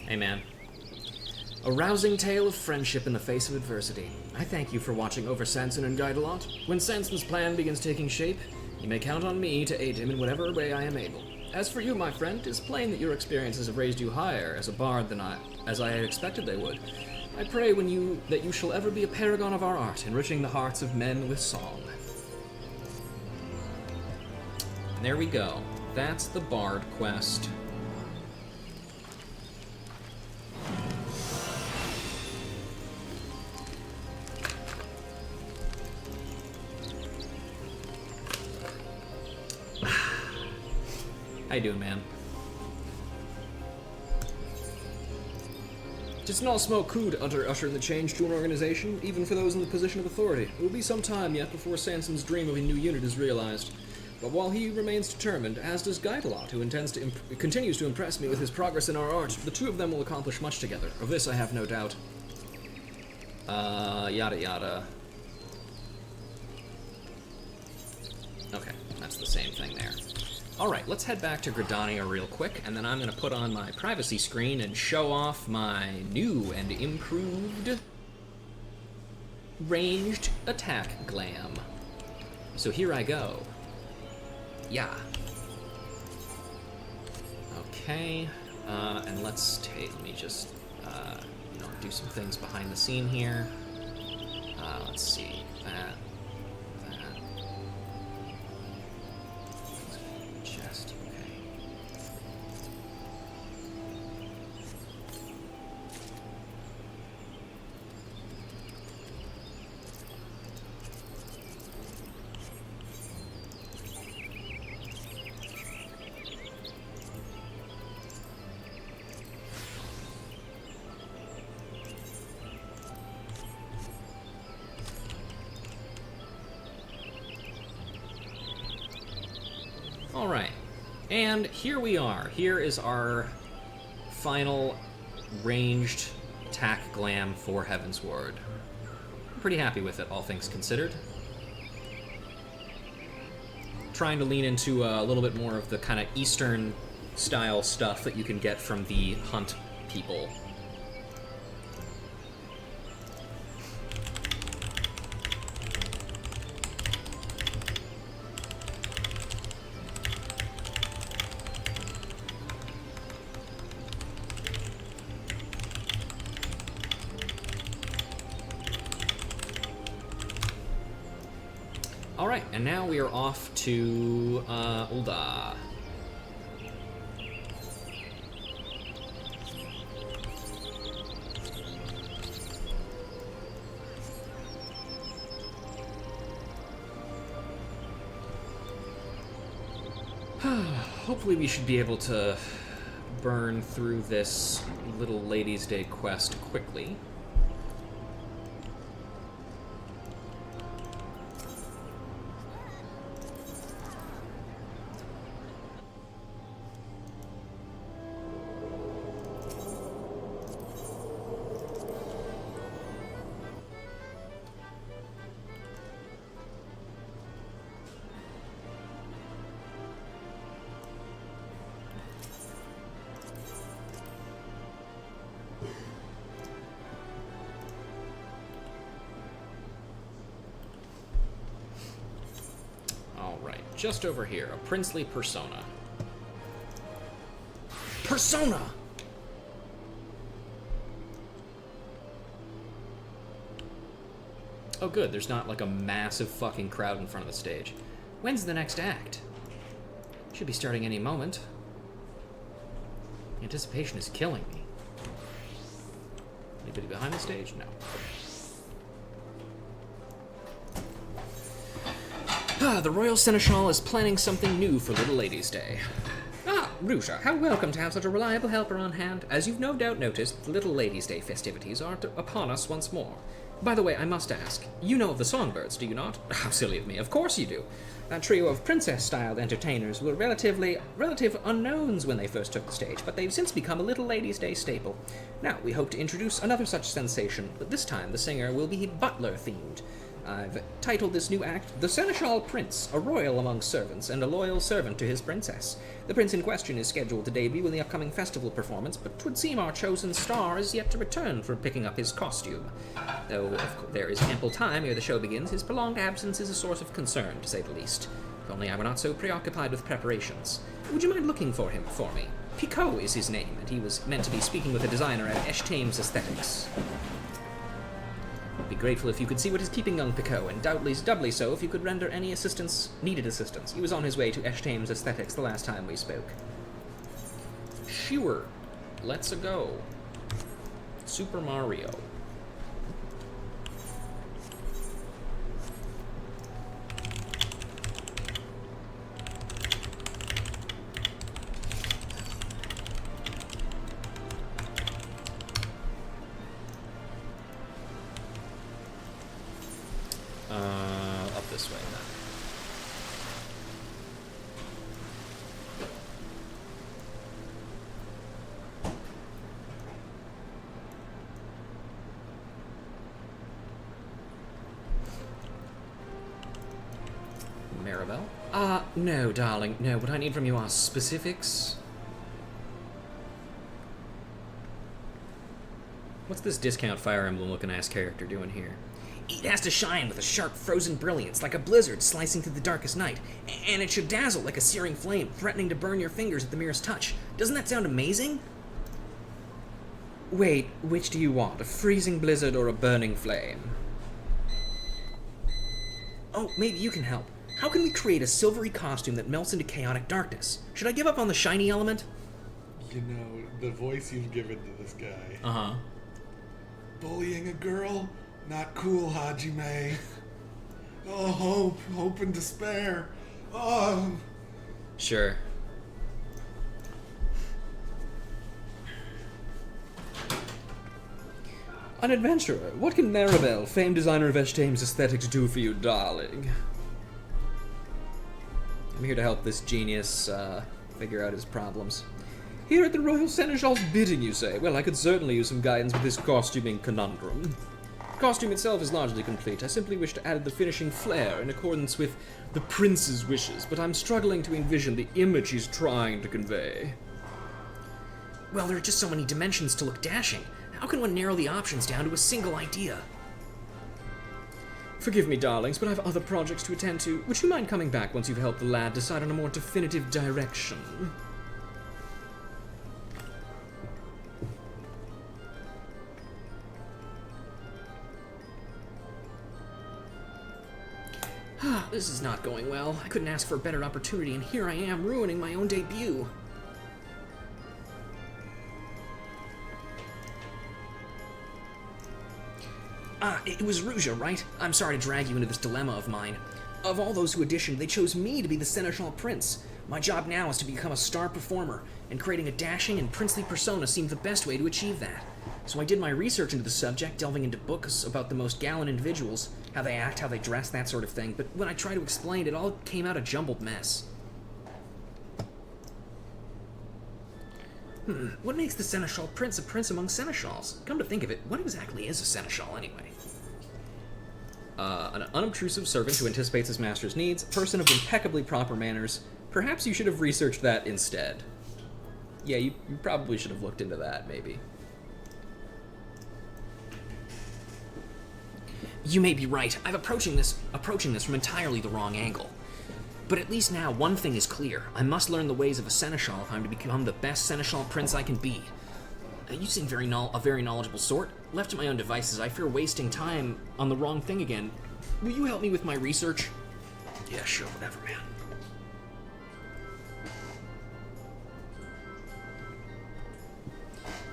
Hey, man. A rousing tale of friendship in the face of adversity. I thank you for watching over Sanson and Guidelot. When Sanson's plan begins taking shape, you may count on me to aid him in whatever way I am able. As for you, my friend, it is plain that your experiences have raised you higher as a bard than I had expected they would. I pray that you shall ever be a paragon of our art, enriching the hearts of men with song. there we go. That's the Bard quest. How you doing, man? It's an all-smoke coup to usher in the change to an organization, even for those in the position of authority. It will be some time yet before Sanson's dream of a new unit is realized. But while he remains determined, as does Guidelot, who continues to impress me with his progress in our art, the two of them will accomplish much together. Of this I have no doubt. Yada yada. Okay, that's the same thing there. Alright, let's head back to Gridania real quick, and then I'm going to put on my privacy screen and show off my new and improved ranged attack glam. So here I go. Yeah. Okay, and let me just, do some things behind the scene here. Let's see, that. Chest, okay. Alright, and here we are. Here is our final ranged attack glam for Heavensward. I'm pretty happy with it, all things considered. Trying to lean into a little bit more of the kind of Eastern style stuff that you can get from the Hunt people. Alright, and now we are off to Ul'dah. Hopefully we should be able to burn through this Little Ladies' Day quest quickly. Just over here, a princely persona. Persona! Oh good, there's not like a massive fucking crowd in front of the stage. When's the next act? Should be starting any moment. Anticipation is killing me. Anybody behind the stage? No. The Royal Seneschal is planning something new for Little Ladies' Day. Ah, Rusha, how welcome to have such a reliable helper on hand. As you've no doubt noticed, the Little Ladies' Day festivities are upon us once more. By the way, I must ask, you know of the Songbirds, do you not? How silly of me, of course you do. That trio of princess-styled entertainers were relative unknowns when they first took the stage, but they've since become a Little Ladies' Day staple. Now, we hope to introduce another such sensation, but this time the singer will be butler-themed. I've titled this new act, The Seneschal Prince, a royal among servants and a loyal servant to his princess. The prince in question is scheduled to debut in the upcoming festival performance, but 'twould seem our chosen star is yet to return from picking up his costume. Though there is ample time ere the show begins, his prolonged absence is a source of concern, to say the least. If only I were not so preoccupied with preparations. Would you mind looking for him for me? Picot is his name, and he was meant to be speaking with a designer at Eshtame's Aesthetics. be grateful if you could see what is keeping young Picot, and doubly so if you could render any needed assistance. He was on his way to Eshtame's Aesthetics the last time we spoke. Sure. Let's-a go. Super Mario. Up this way then. Maribel? No, darling. No, what I need from you are specifics. What's this discount Fire Emblem looking ass character doing here? It has to shine with a sharp, frozen brilliance, like a blizzard slicing through the darkest night. And it should dazzle like a searing flame, threatening to burn your fingers at the merest touch. Doesn't that sound amazing? Wait, which do you want? A freezing blizzard or a burning flame? Oh, maybe you can help. How can we create a silvery costume that melts into chaotic darkness? Should I give up on the shiny element? You know, the voice you've given to this guy. Uh-huh. Bullying a girl? Not cool, Hajime. Oh, hope and despair. Oh. Sure. An adventurer. What can Maribel, famed designer of Eshtame's Aesthetics, do for you, darling? I'm here to help this genius, figure out his problems. Here at the Royal Seneschal's bidding, you say? Well, I could certainly use some guidance with this costuming conundrum. The costume itself is largely complete. I simply wish to add the finishing flair in accordance with the prince's wishes, but I'm struggling to envision the image he's trying to convey. Well, there are just so many dimensions to look dashing. How can one narrow the options down to a single idea? Forgive me, darlings, but I have other projects to attend to. Would you mind coming back once you've helped the lad decide on a more definitive direction? This is not going well. I couldn't ask for a better opportunity, and here I am ruining my own debut. It was Rouja, right? I'm sorry to drag you into this dilemma of mine. Of all those who auditioned, they chose me to be the Seneschal Prince. My job now is to become a star performer, and creating a dashing and princely persona seemed the best way to achieve that. So I did my research into the subject, delving into books about the most gallant individuals, how they act, how they dress, that sort of thing, but when I tried to explain, it all came out a jumbled mess. What makes the Seneschal Prince a prince among seneschals? Come to think of it, what exactly is a seneschal anyway? An unobtrusive servant who anticipates his master's needs, a person of impeccably proper manners. Perhaps you should have researched that instead. Yeah, you probably should have looked into that, maybe. You may be right. I'm approaching this from entirely the wrong angle. But at least now, one thing is clear. I must learn the ways of a seneschal if I'm to become the best seneschal prince I can be. You seem a very knowledgeable sort. Left to my own devices, I fear wasting time on the wrong thing again. Will you help me with my research? Yeah, sure, whatever, man.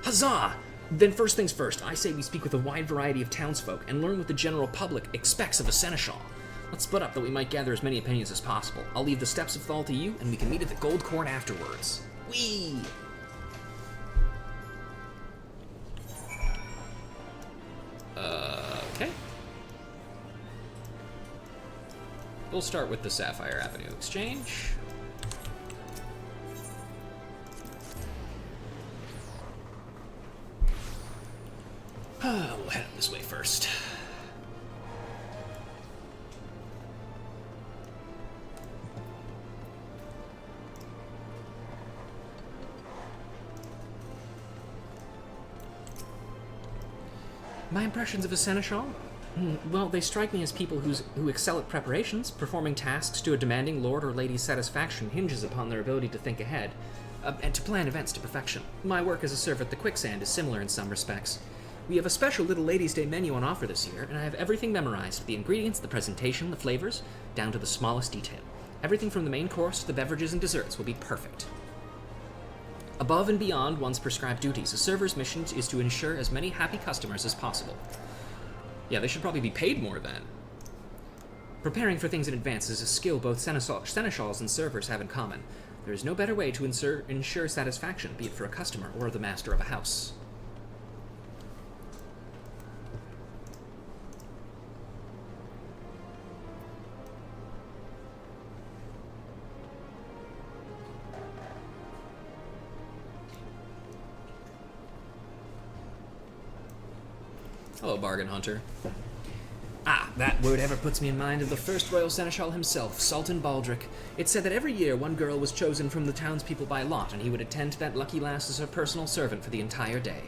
Huzzah! Then first things first, I say we speak with a wide variety of townsfolk and learn what the general public expects of a seneschal. Let's split up that we might gather as many opinions as possible. I'll leave the steps of Thal to you, and we can meet at the Gold Court afterwards. Whee! Okay. We'll start with the Sapphire Avenue Exchange. We'll head up this way first. My impressions of a seneschal? Well, they strike me as people who excel at preparations. Performing tasks to a demanding lord or lady's satisfaction hinges upon their ability to think ahead, and to plan events to perfection. My work as a servant at the Quicksand is similar in some respects. We have a special Little Ladies' Day menu on offer this year, and I have everything memorized. The ingredients, the presentation, the flavors, down to the smallest detail. Everything from the main course to the beverages and desserts will be perfect. Above and beyond one's prescribed duties, a server's mission is to ensure as many happy customers as possible. Yeah, they should probably be paid more then. Preparing for things in advance is a skill both seneschals and servers have in common. There is no better way to ensure satisfaction, be it for a customer or the master of a house. Hello, bargain hunter. Ah, that word ever puts me in mind of the first royal seneschal himself, Sultan Baldric. It said that every year one girl was chosen from the townspeople by lot, and he would attend to that lucky lass as her personal servant for the entire day.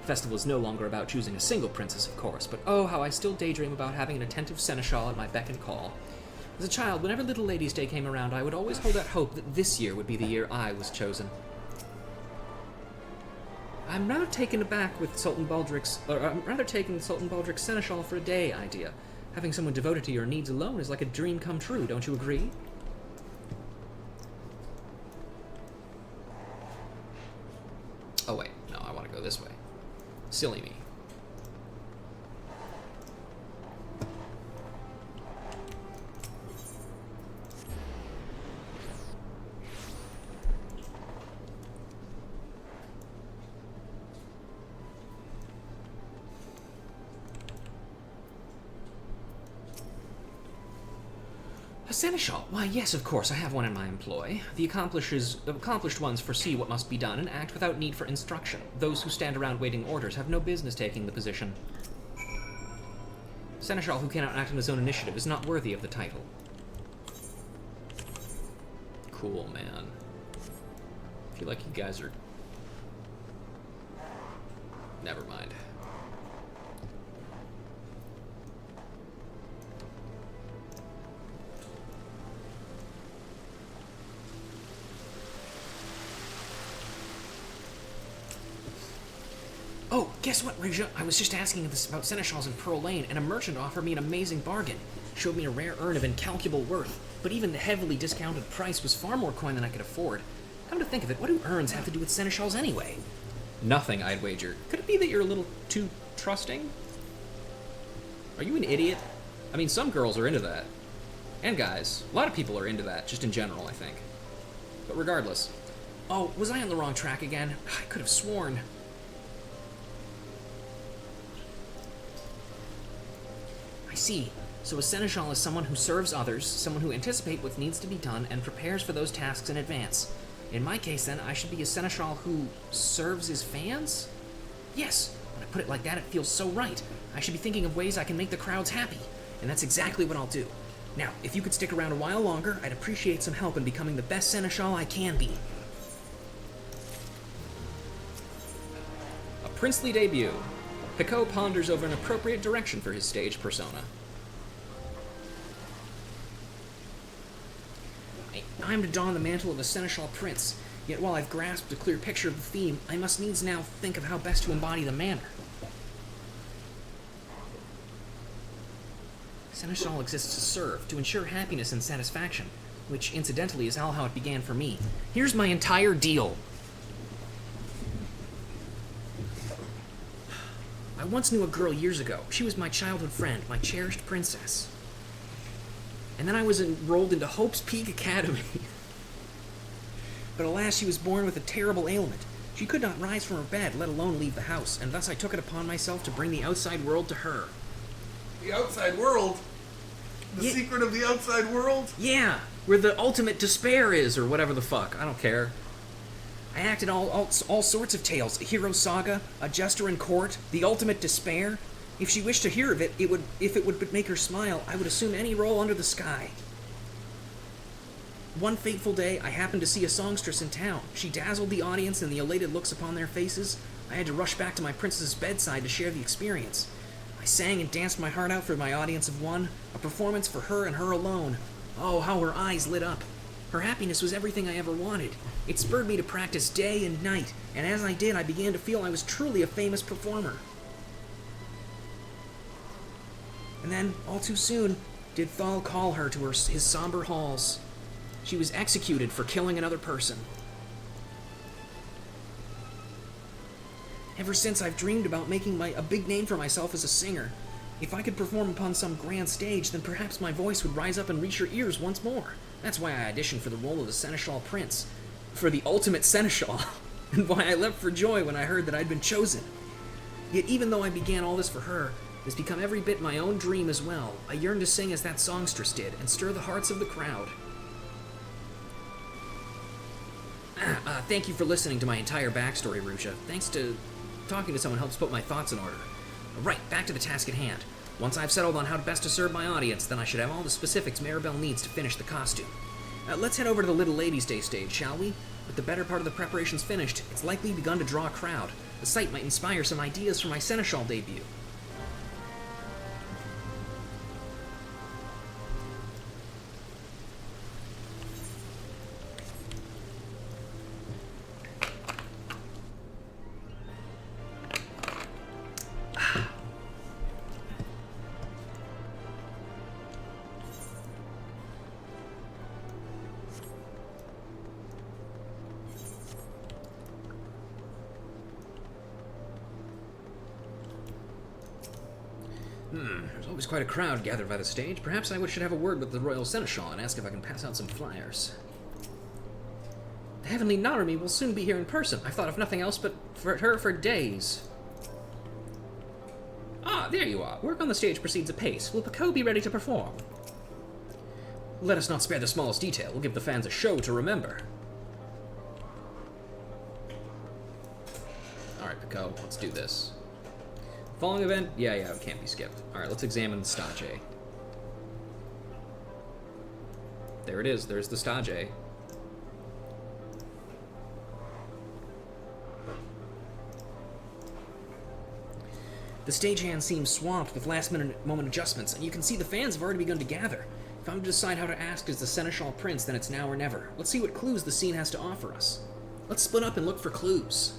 The festival is no longer about choosing a single princess, of course, but oh, how I still daydream about having an attentive seneschal at my beck and call. As a child, whenever Little Ladies' Day came around, I would always hold out hope that this year would be the year I was chosen. I'm rather taken aback with Sultan Baldric's seneschal for a day idea. Having someone devoted to your needs alone is like a dream come true, don't you agree? Oh wait, no, I want to go this way. Silly me. A seneschal? Why, yes, of course, I have one in my employ. The accomplished ones foresee what must be done and act without need for instruction. Those who stand around waiting orders have no business taking the position. Seneschal who cannot act on his own initiative is not worthy of the title. Cool, man. I feel like you guys are... Never mind. Oh, guess what, Ruja? I was just asking this about seneschals in Pearl Lane, and a merchant offered me an amazing bargain. Showed me a rare urn of incalculable worth, but even the heavily discounted price was far more coin than I could afford. Come to think of it, what do urns have to do with seneschals anyway? Nothing, I'd wager. Could it be that you're a little too trusting? Are you an idiot? I mean, some girls are into that. And guys. A lot of people are into that, just in general, I think. But regardless. Oh, was I on the wrong track again? I could have sworn. I see. So a seneschal is someone who serves others, someone who anticipates what needs to be done, and prepares for those tasks in advance. In my case, then, I should be a seneschal who serves his fans? Yes, when I put it like that, it feels so right. I should be thinking of ways I can make the crowds happy, and that's exactly what I'll do. Now, if you could stick around a while longer, I'd appreciate some help in becoming the best seneschal I can be. A princely debut. Picot ponders over an appropriate direction for his stage persona. I'm to don the mantle of a seneschal prince, yet while I've grasped a clear picture of the theme, I must needs now think of how best to embody the manner. Seneschal exists to serve, to ensure happiness and satisfaction, which, incidentally, is how it began for me. Here's my entire deal. I once knew a girl years ago. She was my childhood friend, my cherished princess. And then I was enrolled into Hope's Peak Academy. But alas, she was born with a terrible ailment. She could not rise from her bed, let alone leave the house, and thus I took it upon myself to bring the outside world to her. The outside world? The secret of the outside world? Yeah, where the ultimate despair is, or whatever the fuck. I don't care. I acted all sorts of tales. A hero saga, a jester in court, the ultimate despair. If she wished to hear of it, if it would make her smile, I would assume any role under the sky. One fateful day, I happened to see a songstress in town. She dazzled the audience and the elated looks upon their faces. I had to rush back to my princess's bedside to share the experience. I sang and danced my heart out for my audience of one, a performance for her and her alone. Oh, how her eyes lit up. Her happiness was everything I ever wanted. It spurred me to practice day and night, and as I did, I began to feel I was truly a famous performer. And then, all too soon, did Thal call her to his somber halls. She was executed for killing another person. Ever since, I've dreamed about making a big name for myself as a singer. If I could perform upon some grand stage, then perhaps my voice would rise up and reach your ears once more. That's why I auditioned for the role of the Seneschal Prince. For the ultimate Seneschal. And why I leapt for joy when I heard that I'd been chosen. Yet even though I began all this for her, it has become every bit my own dream as well. I yearn to sing as that songstress did, and stir the hearts of the crowd. Thank you for listening to my entire backstory, Ruja. Thanks to talking to someone helps put my thoughts in order. Right, back to the task at hand. Once I've settled on how best to serve my audience, then I should have all the specifics Maribel needs to finish the costume. Let's head over to the Little Ladies' Day stage, shall we? With the better part of the preparations finished, it's likely begun to draw a crowd. The sight might inspire some ideas for my Seneschal debut. There's always quite a crowd gathered by the stage. Perhaps I should have a word with the Royal Seneschal and ask if I can pass out some flyers. The Heavenly Narumi will soon be here in person. I've thought of nothing else but for her for days. Ah, there you are. Work on the stage proceeds apace. Will Pico be ready to perform? Let us not spare the smallest detail. We'll give the fans a show to remember. Alright, Pico, let's do this. Following event? Yeah, it can't be skipped. Alright, let's examine the stage. There it is, there's the stage. The stagehand seems swamped with last-moment adjustments, and you can see the fans have already begun to gather. If I'm to decide how to ask as the Seneschal Prince, then it's now or never. Let's see what clues the scene has to offer us. Let's split up and look for clues.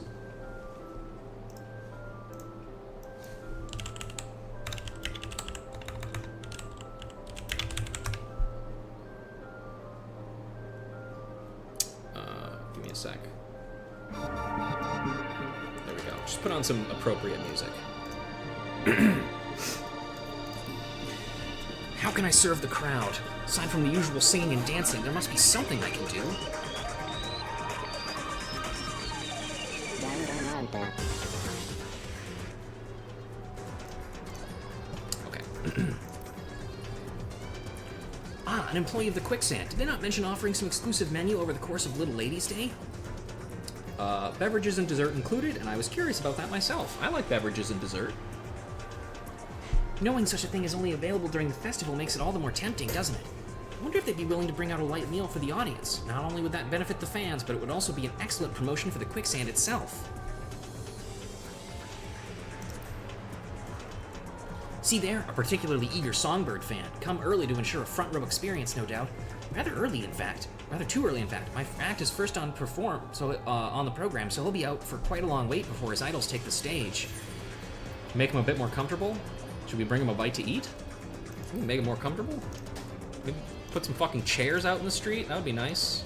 Give me a sec. There we go. Just put on some appropriate music. How can I serve the crowd? Aside from the usual singing and dancing, there must be something I can do. Okay. An employee of the Quicksand. Did they not mention offering some exclusive menu over the course of Little Ladies' Day? Beverages and dessert included, and I was curious about that myself. I like beverages and dessert. Knowing such a thing is only available during the festival makes it all the more tempting, doesn't it? I wonder if they'd be willing to bring out a light meal for the audience. Not only would that benefit the fans, but it would also be an excellent promotion for the Quicksand itself. See there, a particularly eager Songbird fan. Come early to ensure a front row experience, no doubt. Rather early, in fact. Rather too early, in fact. My act is first on on the program, so he'll be out for quite a long wait before his idols take the stage. Make him a bit more comfortable? Should we bring him a bite to eat? Make him more comfortable? Maybe put some fucking chairs out in the street? That would be nice.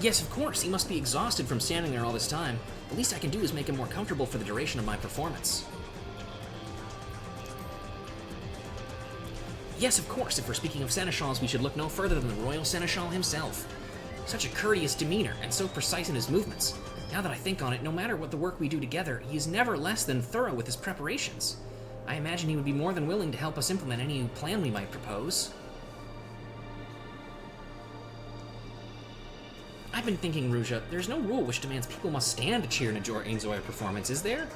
Yes, of course. He must be exhausted from standing there all this time. The least I can do is make him more comfortable for the duration of my performance. Yes, of course. If we're speaking of Seneschals, we should look no further than the Royal Seneschal himself. Such a courteous demeanor, and so precise in his movements. Now that I think on it, no matter what the work we do together, he is never less than thorough with his preparations. I imagine he would be more than willing to help us implement any plan we might propose. I've been thinking, Ruja, there's no rule which demands people must stand to cheer and enjoy a performance, is there?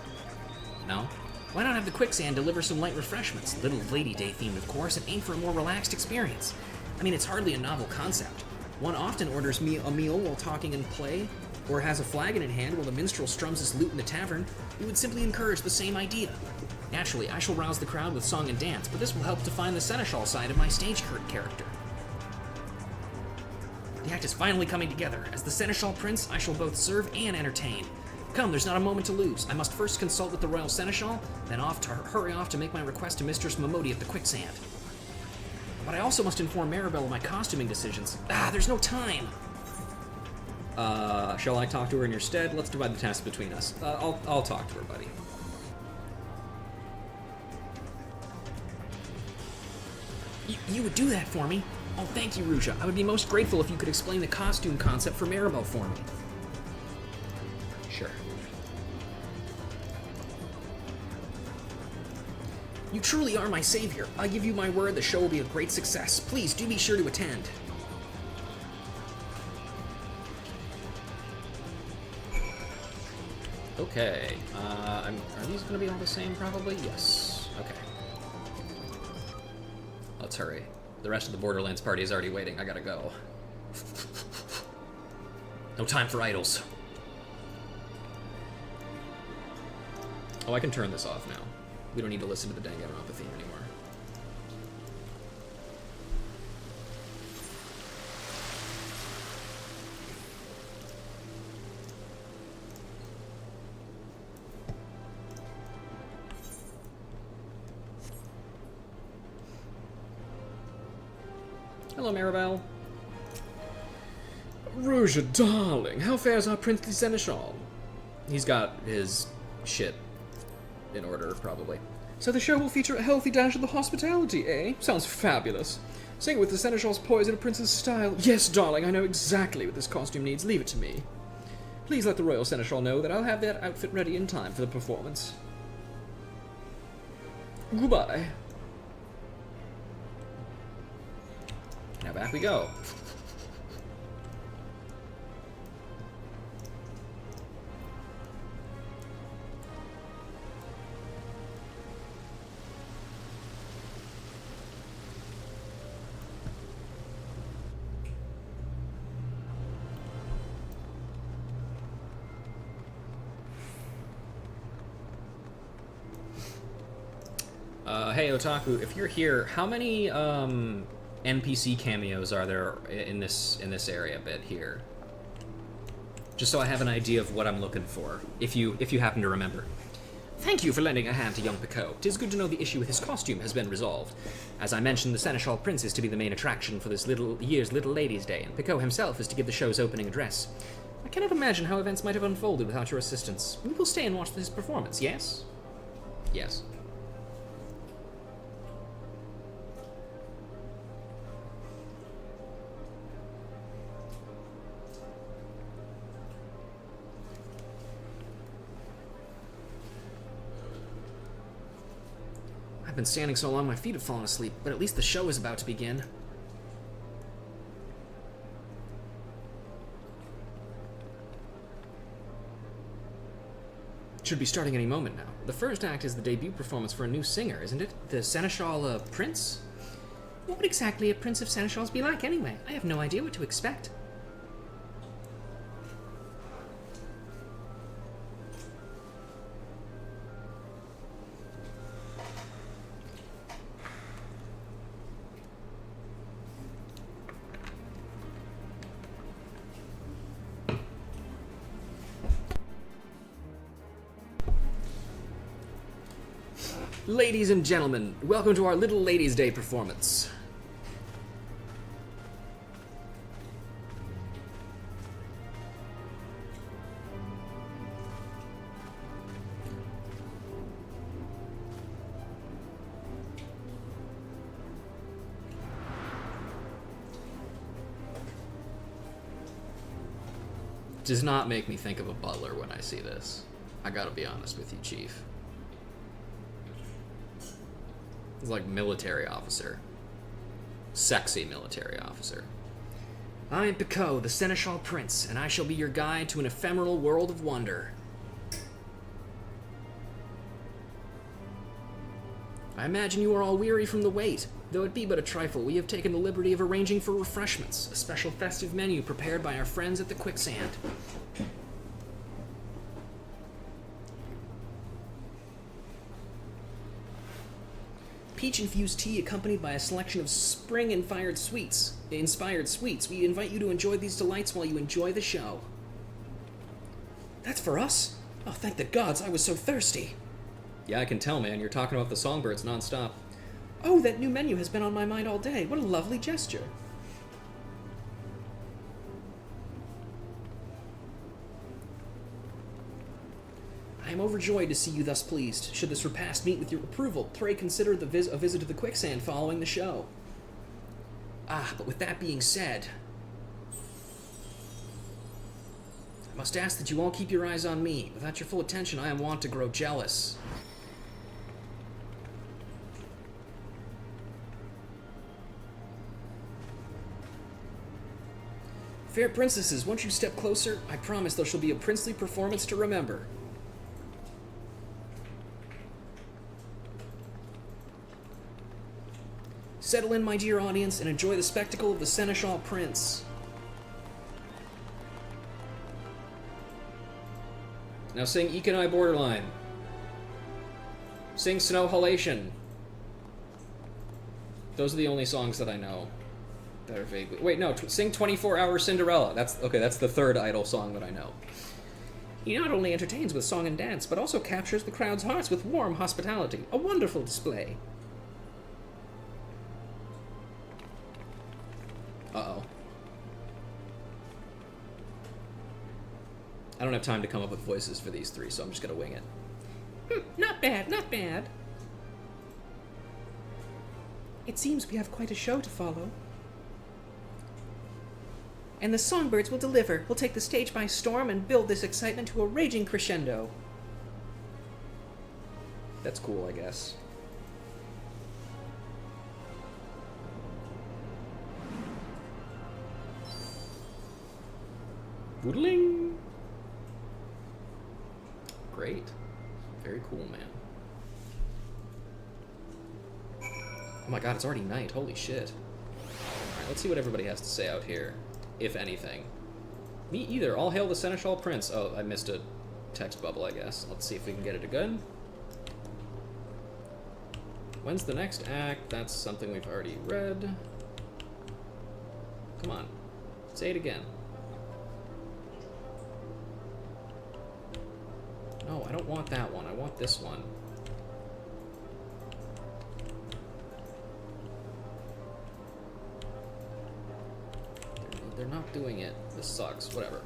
No? Why not have the Quicksand deliver some light refreshments, Little Lady Day themed of course, and aim for a more relaxed experience? I mean, it's hardly a novel concept. One often orders a meal while talking and play, or has a flagon in hand while the minstrel strums his lute in the tavern. We would simply encourage the same idea. Naturally, I shall rouse the crowd with song and dance, but this will help define the Seneschal side of my stage character. The act is finally coming together. As the Seneschal Prince, I shall both serve and entertain. Come, there's not a moment to lose. I must first consult with the Royal Seneschal, then hurry off to make my request to Mistress Momodi at the Quicksand. But I also must inform Maribel of my costuming decisions. There's no time! Shall I talk to her in your stead? Let's divide the task between us. I'll talk to her, buddy. You would do that for me? Oh, thank you, Ruja. I would be most grateful if you could explain the costume concept for Maribel for me. Sure. You truly are my savior. I give you my word the show will be a great success. Please do be sure to attend. Okay. Are these going to be all the same, probably? Yes. Okay. Let's hurry. The rest of the Borderlands party is already waiting. I gotta go. No time for idols. Oh, I can turn this off now. We don't need to listen to the Danganronpa theme anymore. Hello, Maribel. Rouge, darling, how fares our princely seneschal? He's got his shit in order, probably. So the show will feature a healthy dash of the hospitality, eh? Sounds fabulous. Sing with the seneschal's poise in a prince's style. Yes, darling, I know exactly what this costume needs. Leave it to me. Please let the royal seneschal know that I'll have that outfit ready in time for the performance. Goodbye. Now back we go. Hey Otaku, if you're here, how many NPC cameos are there in this area bit here? Just so I have an idea of what I'm looking for, if you happen to remember. Thank you for lending a hand to young Pico. 'Tis good to know the issue with his costume has been resolved. As I mentioned, the Seneschal Prince is to be the main attraction for this year's Little Ladies' Day, and Pico himself is to give the show's opening address. I cannot imagine how events might have unfolded without your assistance. We will stay and watch his performance, yes? Yes. I've been standing so long my feet have fallen asleep, but at least the show is about to begin. It should be starting any moment now. The first act is the debut performance for a new singer, isn't it? The Seneschal, Prince? What would exactly a Prince of Seneschals be like anyway? I have no idea what to expect. Ladies and gentlemen, welcome to our Little Ladies' Day performance. Does not make me think of a butler when I see this. I gotta be honest with you, Chief. He's like military officer. Sexy military officer. I am Pico, the Seneschal Prince, and I shall be your guide to an ephemeral world of wonder. I imagine you are all weary from the wait. Though it be but a trifle, we have taken the liberty of arranging for refreshments, a special festive menu prepared by our friends at the Quicksand. Peach-infused tea accompanied by a selection of spring-inspired sweets. We invite you to enjoy these delights while you enjoy the show. That's for us? Oh, thank the gods, I was so thirsty. Yeah, I can tell, man. You're talking about the songbirds nonstop. Oh, that new menu has been on my mind all day. What a lovely gesture. I am overjoyed to see you thus pleased. Should this repast meet with your approval, pray consider a visit to the quicksand following the show. Ah, but with that being said, I must ask that you all keep your eyes on me. Without your full attention, I am wont to grow jealous. Fair princesses, once you step closer, I promise there shall be a princely performance to remember. Settle in, my dear audience, and enjoy the spectacle of the Seneschal Prince. Now sing Econai Borderline. Sing Snow Halation. Those are the only songs that I know that are vaguely... Wait, no, sing 24-Hour Cinderella. That's the third Idol song that I know. He not only entertains with song and dance, but also captures the crowd's hearts with warm hospitality. A wonderful display. Uh-oh. I don't have time to come up with voices for these three, so I'm just gonna wing it. Not bad, not bad. It seems we have quite a show to follow. And the songbirds will deliver. We'll take the stage by storm and build this excitement to a raging crescendo. That's cool, I guess. Boodling! Great. Very cool, man. Oh my god, it's already night. Holy shit. Alright, let's see what everybody has to say out here. If anything. Me either. All hail the Seneschal Prince. Oh, I missed a text bubble, I guess. Let's see if we can get it again. When's the next act? That's something we've already read. Come on. Say it again. No, I don't want that one. I want this one. They're not doing it. This sucks. Whatever.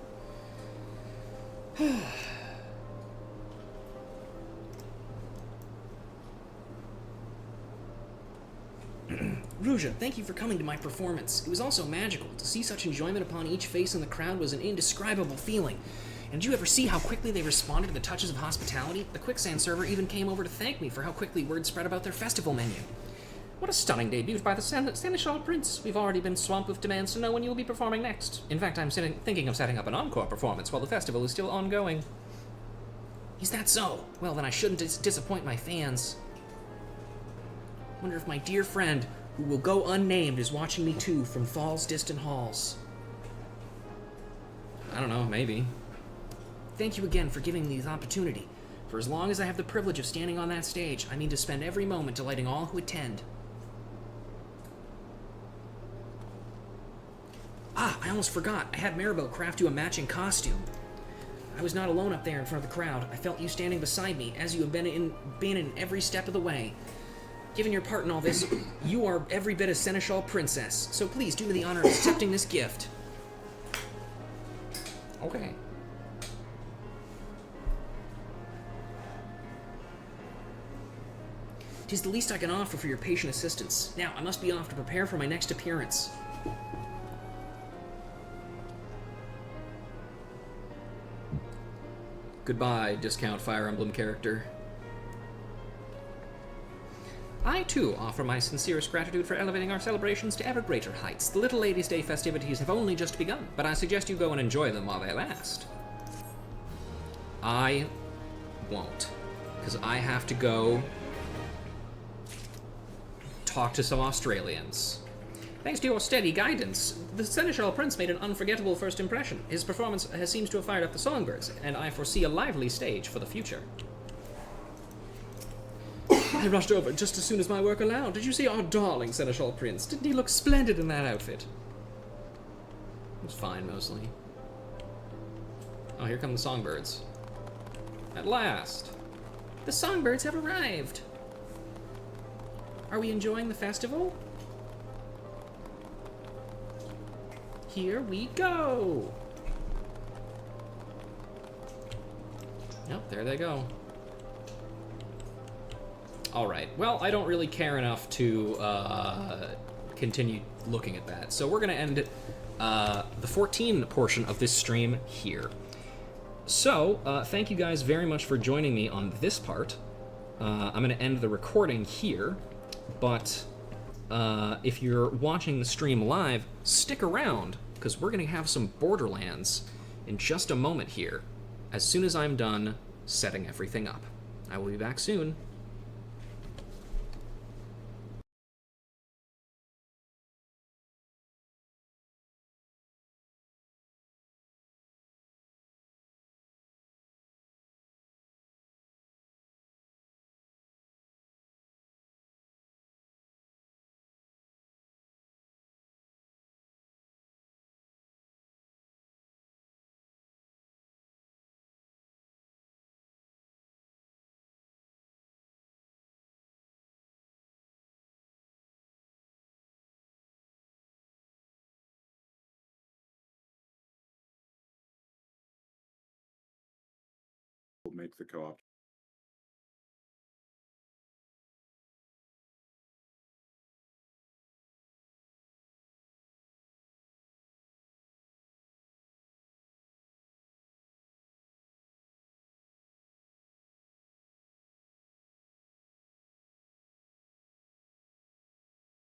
Ruja, thank you for coming to my performance. It was also magical. To see such enjoyment upon each face in the crowd was an indescribable feeling. And did you ever see how quickly they responded to the touches of hospitality? The Quicksand server even came over to thank me for how quickly word spread about their festival menu. What a stunning debut by the Seneschal Prince. We've already been swamped with demands to know when you will be performing next. In fact, I'm thinking of setting up an encore performance while the festival is still ongoing. Is that so? Well, then I shouldn't disappoint my fans. Wonder if my dear friend, who will go unnamed, is watching me too from Fall's distant halls. I don't know, maybe. Thank you again for giving me the opportunity. For as long as I have the privilege of standing on that stage, I mean to spend every moment delighting all who attend. Ah, I almost forgot. I had Maribel craft you a matching costume. I was not alone up there in front of the crowd. I felt you standing beside me, as you have been in every step of the way. Given your part in all this, you are every bit a Seneschal Princess. So please do me the honor of accepting this gift. Okay. Tis the least I can offer for your patient assistance. Now, I must be off to prepare for my next appearance. Goodbye, discount Fire Emblem character. I, too, offer my sincerest gratitude for elevating our celebrations to ever greater heights. The Little Ladies' Day festivities have only just begun, but I suggest you go and enjoy them while they last. I won't, because I have to go talk to some Australians. Thanks to your steady guidance, the Seneschal Prince made an unforgettable first impression. His performance seems to have fired up the songbirds, and I foresee a lively stage for the future. I rushed over just as soon as my work allowed. Did you see our darling Seneschal Prince? Didn't he look splendid in that outfit? It was fine, mostly. Oh, here come the songbirds. At last. The songbirds have arrived. Are we enjoying the festival? Here we go. Yep, there they go. Alright, well, I don't really care enough to continue looking at that. So we're going to end the 14 portion of this stream here. So, thank you guys very much for joining me on this part. I'm going to end the recording here, but if you're watching the stream live, stick around, because we're going to have some Borderlands in just a moment here, as soon as I'm done setting everything up. I will be back soon. Make the co-op